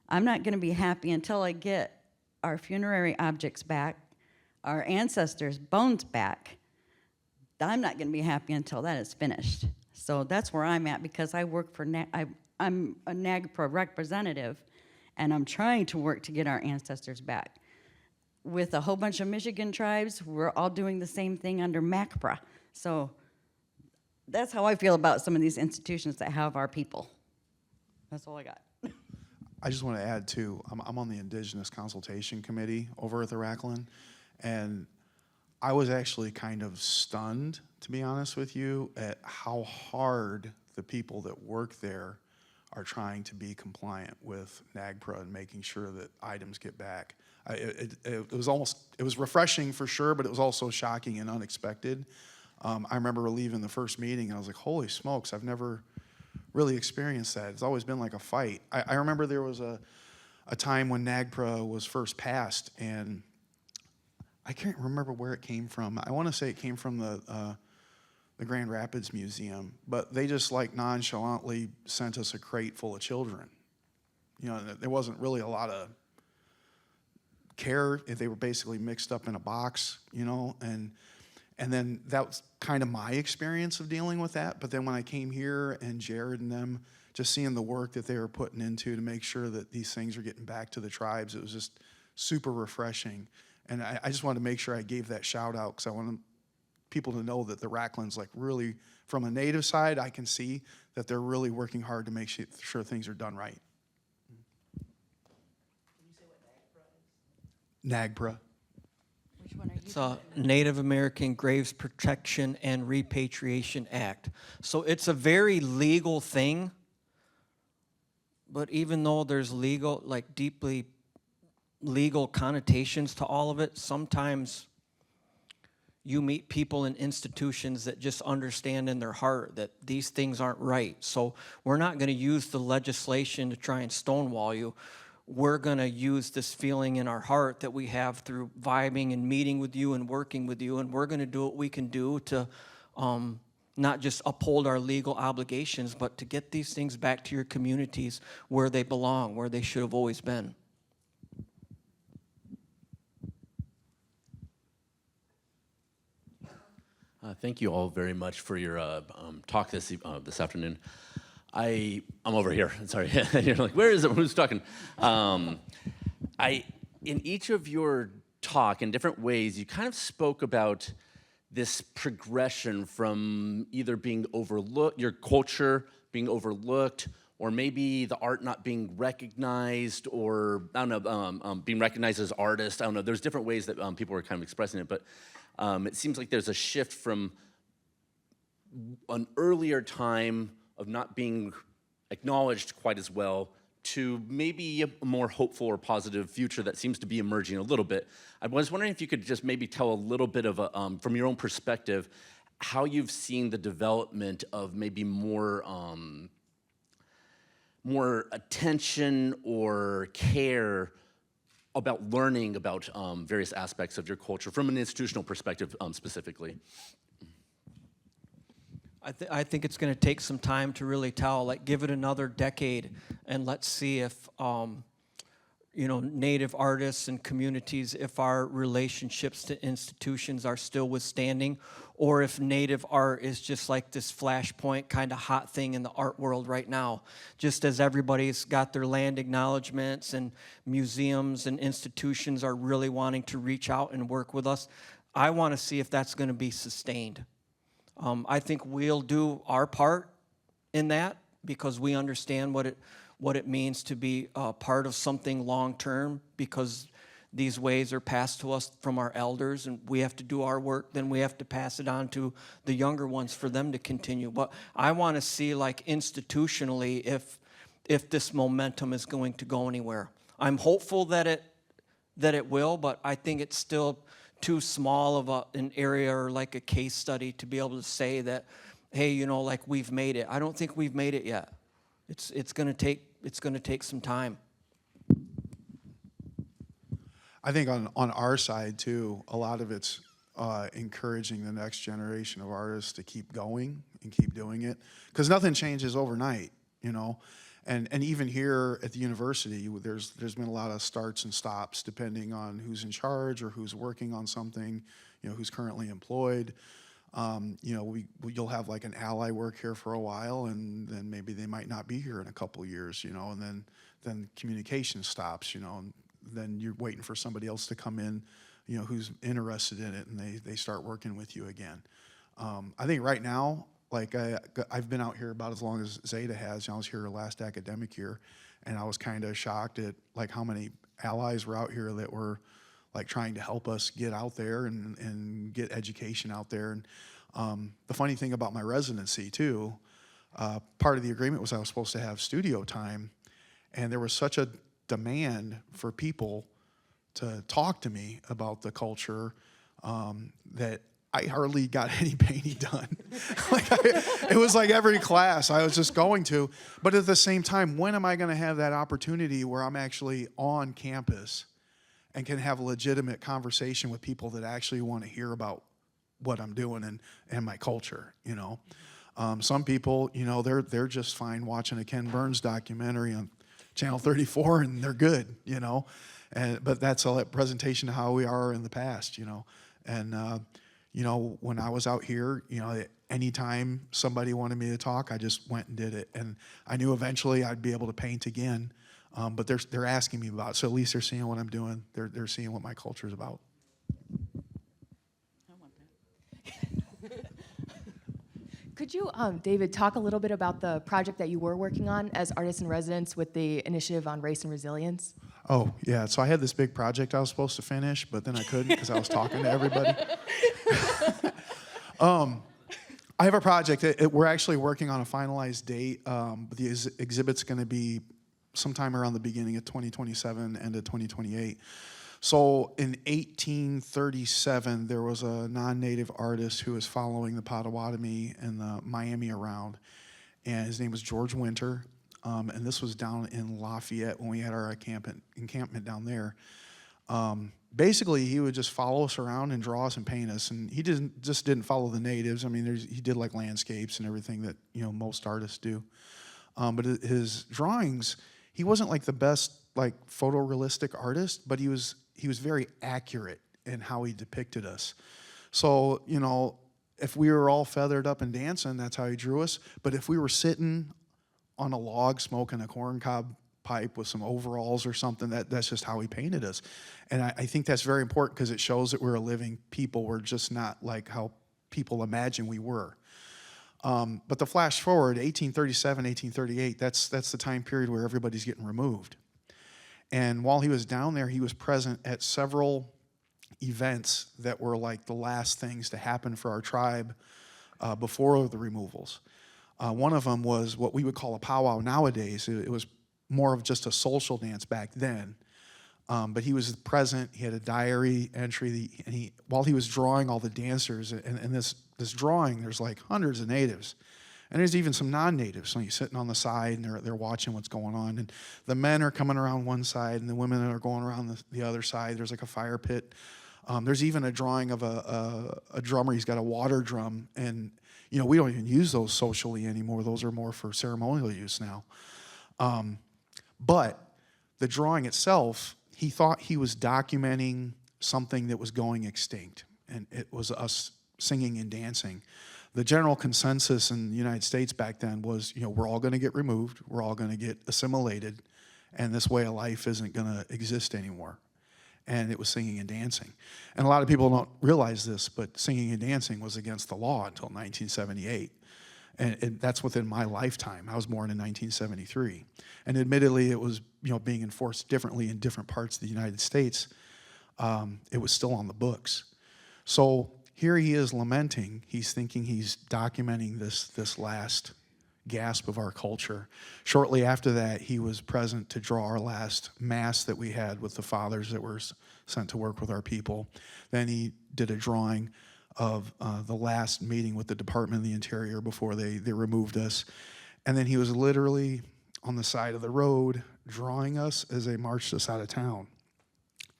I'm not going to be happy until I get our funerary objects back, our ancestors' bones back. I'm not going to be happy until that is finished. So that's where I'm at, because I work for, I'm a NAGPRA representative, and I'm trying to work to get our ancestors back. With a whole bunch of Michigan tribes, we're all doing the same thing under MACPRA. So that's how I feel about some of these institutions that have our people. That's all I got. I just want to add, too, I'm on the Indigenous Consultation Committee over at the Rackland, and I was actually kind of stunned, to be honest with you, at how hard the people that work there are trying to be compliant with NAGPRA and making sure that items get back. It was refreshing for sure, but it was also shocking and unexpected. I remember leaving the first meeting, and I was like, holy smokes, I've never really experienced that. It's always been like a fight. I remember there was a time when NAGPRA was first passed, and I can't remember where it came from. I want to say it came from the Grand Rapids Museum, but they just like nonchalantly sent us a crate full of children. You know, there wasn't really a lot of care. They were basically mixed up in a box, you know, and then that was kind of my experience of dealing with that. But then when I came here and Jared and them, just seeing the work that they were putting into to make sure that these things are getting back to the tribes, it was just super refreshing. And I just wanted to make sure I gave that shout out, because I wanted people to know that the Rackland's like really, from a Native side, I can see that they're really working hard to make sure things are done right. Can you say what NAGPRA is? NAGPRA. Which one are you? It's a Native American Graves Protection and Repatriation Act. So it's a very legal thing, but even though there's legal, like deeply legal connotations to all of it, sometimes you meet people in institutions that just understand in their heart that these things aren't right. So we're not going to use the legislation to try and stonewall you. We're going to use this feeling in our heart that we have through vibing and meeting with you and working with you, and we're going to do what we can do to not just uphold our legal obligations, but to get these things back to your communities where they belong, where they should have always been. Thank you all very much for your talk this afternoon. I'm over here. Sorry, you're like, where is it? Who's talking? In each of your talk, in different ways, you kind of spoke about this progression from either being overlooked, your culture being overlooked, or maybe the art not being recognized, or I don't know, being recognized as artists. I don't know. There's different ways that people were kind of expressing it, but it seems like there's a shift from an earlier time of not being acknowledged quite as well to maybe a more hopeful or positive future that seems to be emerging a little bit. I was wondering if you could just maybe tell a little bit of, from your own perspective, how you've seen the development of maybe more attention or care about learning about various aspects of your culture from an institutional perspective specifically. I think it's going to take some time to really tell, like give it another decade, and let's see if Native artists and communities, if our relationships to institutions are still withstanding, or if Native art is just like this flashpoint kind of hot thing in the art world right now. Just as everybody's got their land acknowledgements and museums and institutions are really wanting to reach out and work with us, I want to see if that's going to be sustained. I think we'll do our part in that because we understand what it means to be part of something long-term, because these ways are passed to us from our elders, and we have to do our work, then we have to pass it on to the younger ones for them to continue. But I want to see, like, institutionally, if this momentum is going to go anywhere. I'm hopeful that it will, but I think it's still too small of an area or like a case study to be able to say that, hey, like, we've made it. I don't think we've made it yet. It's going to take some time. I think on our side too, a lot of it's encouraging the next generation of artists to keep going and keep doing it, because nothing changes overnight, And even here at the university, there's been a lot of starts and stops depending on who's in charge or who's working on something, who's currently employed. You'll have like an ally work here for a while, and then maybe they might not be here in a couple years, and then communication stops, and then you're waiting for somebody else to come in, who's interested in it, and they start working with you again. I think right now, like I've been out here about as long as Zada has. I was here last academic year, and I was kind of shocked at like how many allies were out here that were like trying to help us get out there and get education out there. And the funny thing about my residency too, part of the agreement was I was supposed to have studio time, and there was such a demand for people to talk to me about the culture that I hardly got any painting done. It was like every class I was just going to. But at the same time, when am I going to have that opportunity where I'm actually on campus and can have a legitimate conversation with people that actually want to hear about what I'm doing and my culture, Some people, they're just fine watching a Ken Burns documentary on Channel 34 and they're good, but that's a presentation of how we are in the past, And, when I was out here, anytime somebody wanted me to talk, I just went and did it. And I knew eventually I'd be able to paint again. But they're asking me about it, so at least they're seeing what I'm doing. They're seeing what my culture is about. I want that. Could you, David, talk a little bit about the project that you were working on as artists in residence with the initiative on race and resilience? Oh, yeah. So I had this big project I was supposed to finish, but then I couldn't because I was talking to everybody. I have a project. We're actually working on a finalized date. But the exhibit's going to be sometime around the beginning of 2027, end of 2028. So in 1837, there was a non-native artist who was following the Potawatomi and the Miami around, and his name was George Winter. And this was down in Lafayette when we had our encampment down there. Basically, he would just follow us around and draw us and paint us, and he didn't follow the natives. I mean, he did like landscapes and everything that most artists do. But his drawings, he wasn't like the best like photorealistic artist, but he was very accurate in how he depicted us. So if we were all feathered up and dancing, that's how he drew us. But if we were sitting on a log smoking a corncob pipe with some overalls or something, that's just how he painted us. And I think that's very important because it shows that we're a living people. We're just not like how people imagine we were. But the flash forward, 1837, 1838, that's the time period where everybody's getting removed. And while he was down there, he was present at several events that were like the last things to happen for our tribe before the removals. One of them was what we would call a powwow nowadays. It was more of just a social dance back then. But he was present. He had a diary entry, and while he was drawing all the dancers, and this drawing, there's like hundreds of natives, and there's even some non-natives. So he's sitting on the side, and they're watching what's going on. And the men are coming around one side, and the women are going around the other side. There's like a fire pit. There's even a drawing of a drummer. He's got a water drum, and we don't even use those socially anymore. Those are more for ceremonial use now. But the drawing itself, he thought he was documenting something that was going extinct, and it was us singing and dancing. The general consensus in the United States back then was, we're all going to get removed, we're all going to get assimilated, and this way of life isn't going to exist anymore. And it was singing and dancing. And a lot of people don't realize this, but singing and dancing was against the law until 1978. And that's within my lifetime. I was born in 1973. And admittedly, it was being enforced differently in different parts of the United States. It was still on the books. So here he is lamenting. He's thinking he's documenting this last gasp of our culture. Shortly after that, he was present to draw our last mass that we had with the fathers that were sent to work with our people. Then he did a drawing of the last meeting with the Department of the Interior before they removed us. And then he was literally on the side of the road drawing us as they marched us out of town.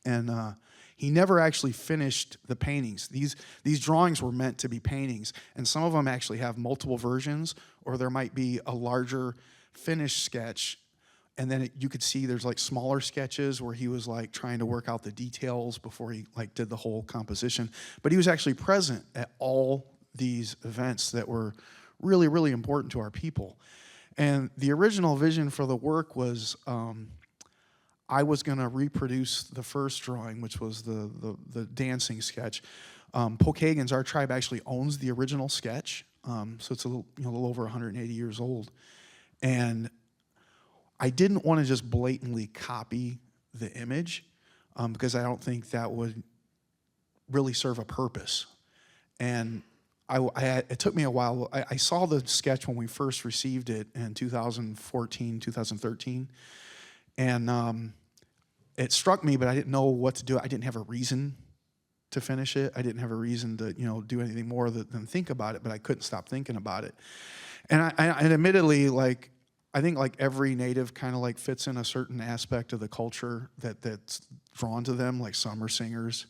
And he never actually finished the paintings. These drawings were meant to be paintings, and some of them actually have multiple versions, or there might be a larger finished sketch, and then you could see there's like smaller sketches where he was like trying to work out the details before he like did the whole composition. But he was actually present at all these events that were really, really important to our people. And the original vision for the work was I was going to reproduce the first drawing, which was the dancing sketch. Pokagons, our tribe actually owns the original sketch, so it's a little over 180 years old. And I didn't want to just blatantly copy the image because I don't think that would really serve a purpose. And it took me a while. I saw the sketch when we first received it in 2014, 2013. And it struck me, but I didn't know what to do. I didn't have a reason to finish it. I didn't have a reason to, do anything more than think about it, but I couldn't stop thinking about it. And and admittedly, I think every native kind of fits in a certain aspect of the culture that's drawn to them. Like some are singers,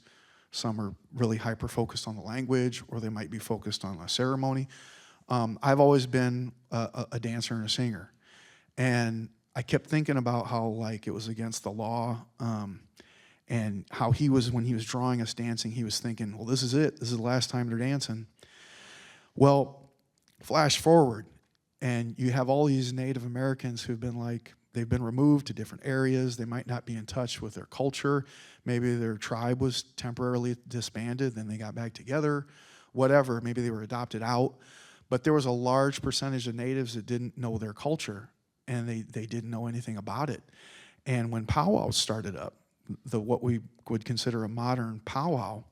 some are really hyper-focused on the language, or they might be focused on a ceremony. I've always been a dancer and a singer. And I kept thinking about how it was against the law, and how when he was drawing us dancing, he was thinking, well, this is it. This is the last time they're dancing. Well, flash forward, and you have all these Native Americans who've been they've been removed to different areas. They might not be in touch with their culture. Maybe their tribe was temporarily disbanded, then they got back together, whatever. Maybe they were adopted out. But there was a large percentage of natives that didn't know their culture, and they didn't know anything about it. And when powwows started up, what we would consider a modern powwow,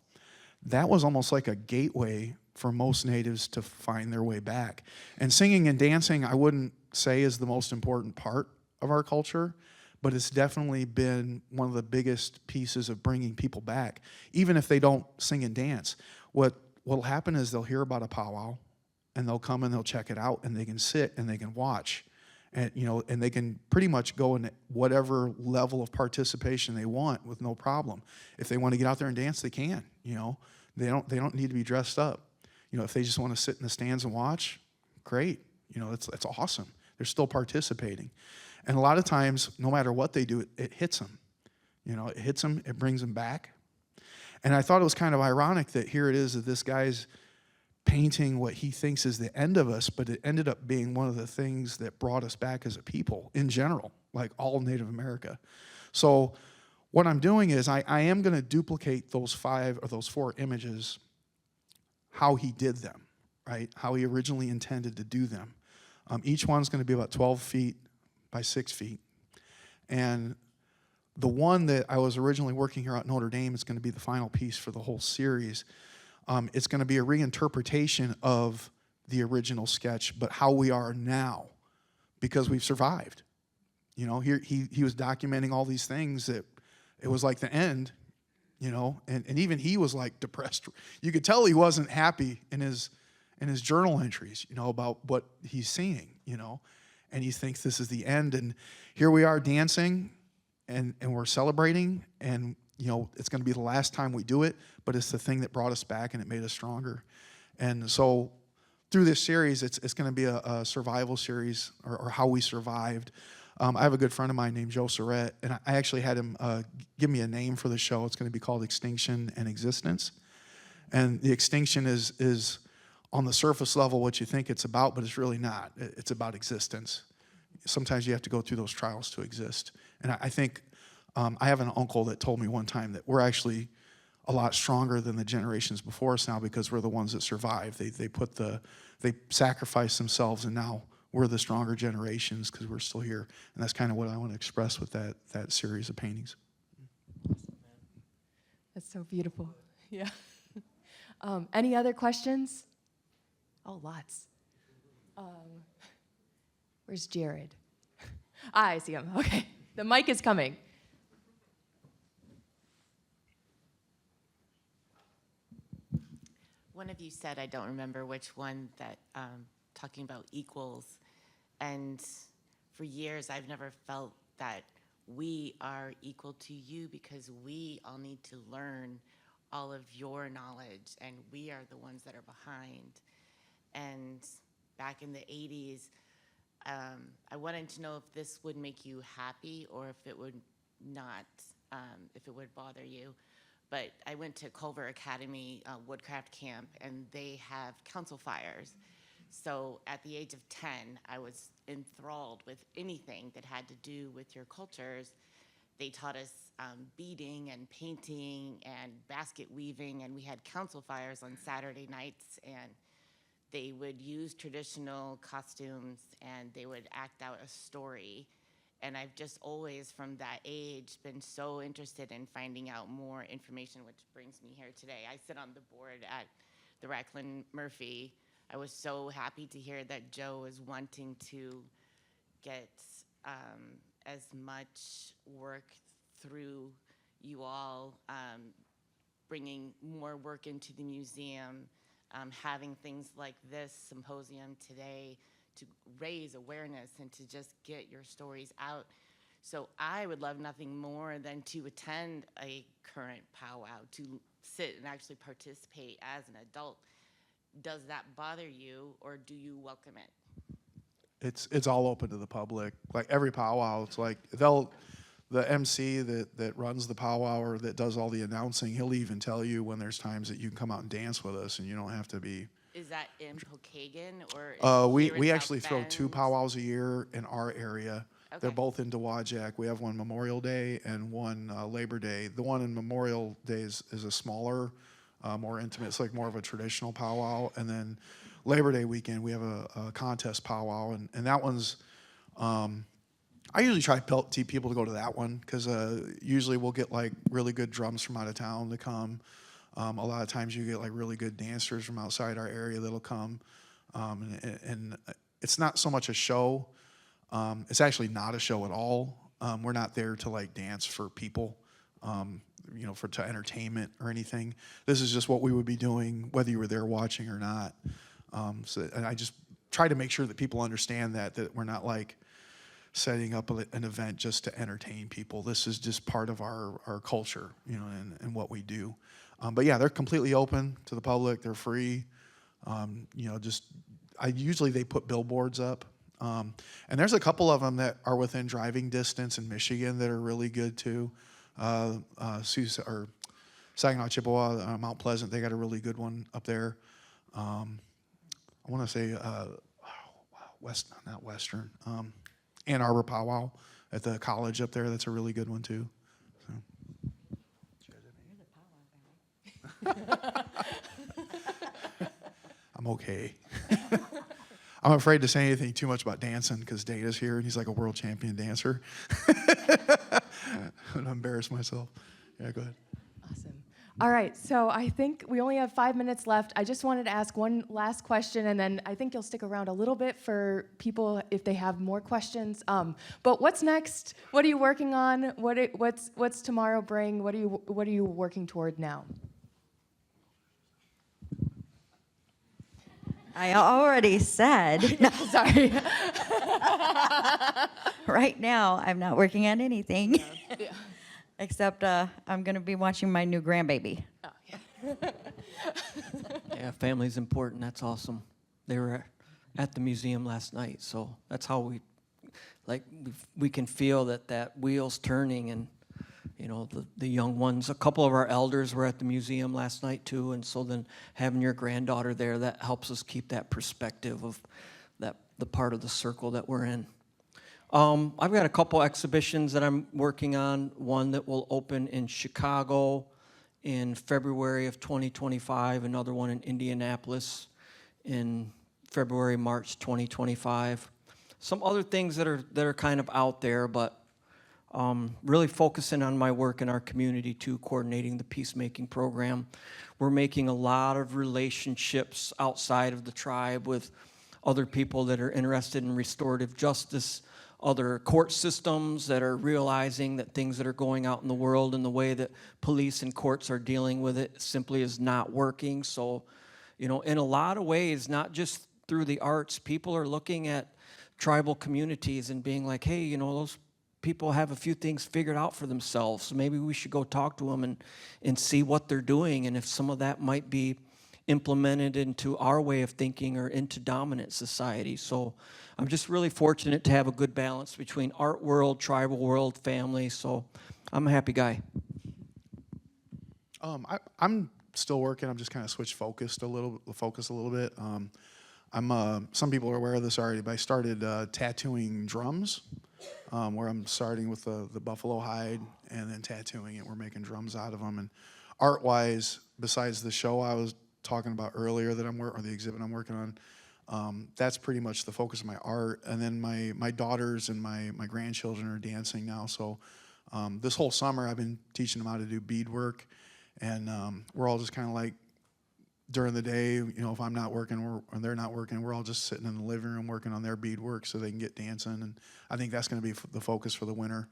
that was almost like a gateway for most natives to find their way back. And singing and dancing, I wouldn't say is the most important part of our culture, but it's definitely been one of the biggest pieces of bringing people back. Even if they don't sing and dance, what'll happen is they'll hear about a powwow, and they'll come and they'll check it out, and they can sit and they can watch. And and they can pretty much go in whatever level of participation they want with no problem. If they want to get out there and dance, they can. They don't need to be dressed up. If they just want to sit in the stands and watch, great. That's awesome. They're still participating. And a lot of times, no matter what they do, it hits them. It hits them. It brings them back. And I thought it was kind of ironic that here it is that this guy's painting what he thinks is the end of us, but it ended up being one of the things that brought us back as a people in general, like all Native America. So what I'm doing is I am going to duplicate those 5 or those 4 images, how he did them, right? How he originally intended to do them. Each one's going to be about 12 feet by 6 feet. And the one that I was originally working here at Notre Dame is going to be the final piece for the whole series. It's going to be a reinterpretation of the original sketch, but how we are now, because we've survived. Here he was documenting all these things that it was like the end, and even he was depressed. You could tell he wasn't happy in his journal entries, about what he's seeing, and he thinks this is the end. And here we are dancing, and we're celebrating, and it's going to be the last time we do it, but it's the thing that brought us back and it made us stronger. And so through this series, it's going to be a survival series, or how we survived. I have a good friend of mine named Joe Surratt, and I actually had him give me a name for the show. It's going to be called Extinction and Existence. And the extinction is on the surface level what you think it's about, but it's really not. It's about existence. Sometimes you have to go through those trials to exist. And I think I have an uncle that told me one time that we're actually a lot stronger than the generations before us now because we're the ones that survived. They sacrificed themselves, and now we're the stronger generations because we're still here. And that's kind of what I want to express with that series of paintings. That's so beautiful. Yeah. Any other questions? Oh, lots. Where's Jared? I see him. Okay. The mic is coming. One of you said, I don't remember which one, that talking about equals. And for years, I've never felt that we are equal to you because we all need to learn all of your knowledge, and we are the ones that are behind. And back in the 80s, I wanted to know if this would make you happy or if it would not, if it would bother you. But I went to Culver Academy Woodcraft Camp, and they have council fires. So at the age of 10, I was enthralled with anything that had to do with your cultures. They taught us beading and painting and basket weaving, and we had council fires on Saturday nights, and they would use traditional costumes, and they would act out a story. And I've just always, from that age, been so interested in finding out more information, which brings me here today. I sit on the board at the Racklin Murphy. I was so happy to hear that Joe is wanting to get as much work through you all, bringing more work into the museum, having things like this symposium today to raise awareness and to just get your stories out. So I would love nothing more than to attend a current powwow, to sit and actually participate as an adult. Does that bother you, or do you welcome it? It's all open to the public. Like every powwow, it's like the MC that runs the powwow or that does all the announcing, he'll even tell you when there's times that you can come out and dance with us and you don't have to be. Is that in Pokagon or? Is We actually throw 2 powwows a year in our area. Okay. They're both in Dowagiac. We have one Memorial Day and one Labor Day. The one in Memorial Day is a smaller, more intimate. It's like more of a traditional powwow. And then Labor Day weekend, we have a contest powwow. And that one's, I usually try to tell people to go to that one because usually we'll get like really good drums from out of town to come. A lot of times you get like really good dancers from outside our area that'll come. And it's not so much a show. It's actually not a show at all. We're not there to like dance for people, to entertainment or anything. This is just what we would be doing whether you were there watching or not. And I just try to make sure that people understand that we're not like setting up an event just to entertain people. This is just part of our culture, and what we do. But yeah, they're completely open to the public. They're free. Usually they put billboards up. And there's a couple of them that are within driving distance in Michigan that are really good too. Saginaw, Chippewa, Mount Pleasant, they got a really good one up there. I want to say not Western. Ann Arbor Powwow at the college up there. That's a really good one too. So. I'm okay. I'm afraid to say anything too much about dancing because Data's here and he's like a world champion dancer. I'm gonna embarrass myself. Yeah, go ahead. Awesome. All right, so I think we only have 5 minutes left. I just wanted to ask one last question, and then I think you'll stick around a little bit for people if they have more questions. But what's next? What are you working on? What's tomorrow bring? What are you working toward now? I already said. No, sorry. Right now, I'm not working on anything. Yeah. Except I'm going to be watching my new grandbaby. Oh, yeah. Yeah, family's important. That's awesome. They were at the museum last night, so that's how we like we can feel that wheel's turning, and the young ones. A couple of our elders were at the museum last night too, and so then having your granddaughter there, that helps us keep that perspective of the part of the circle that we're in. I've got a couple exhibitions that I'm working on. One that will open in Chicago in February of 2025. Another one in Indianapolis in February, March 2025. Some other things that are kind of out there, but really focusing on my work in our community too, coordinating the peacemaking program. We're making a lot of relationships outside of the tribe with other people that are interested in restorative justice, other court systems that are realizing that things that are going out in the world and the way that police and courts are dealing with it simply is not working. So, in a lot of ways, not just through the arts, people are looking at tribal communities and being like, hey, those people have a few things figured out for themselves. So maybe we should go talk to them and see what they're doing, and if some of that might be implemented into our way of thinking or into dominant society. So I'm just really fortunate to have a good balance between art world, tribal world, family. So I'm a happy guy. I'm still working. I'm just kind of switched focus a little bit. Some people are aware of this already, but I started tattooing drums, where I'm starting with the buffalo hide and then tattooing it. We're making drums out of them. And art-wise, besides the show I was talking about earlier that or the exhibit I'm working on, that's pretty much the focus of my art. And then my daughters and my grandchildren are dancing now. So this whole summer I've been teaching them how to do beadwork, and we're all just kind of like, during the day, if I'm not working or they're not working, we're all just sitting in the living room working on their beadwork so they can get dancing. And I think that's going to be the focus for the winter.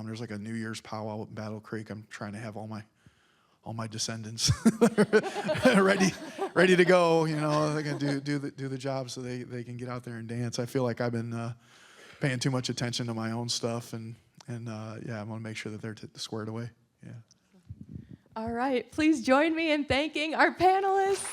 There's like a New Year's powwow at Battle Creek. I'm trying to have all my descendants ready to go. They can do the job so they can get out there and dance. I feel like I've been paying too much attention to my own stuff, and I want to make sure that they're squared away. Yeah. All right, please join me in thanking our panelists.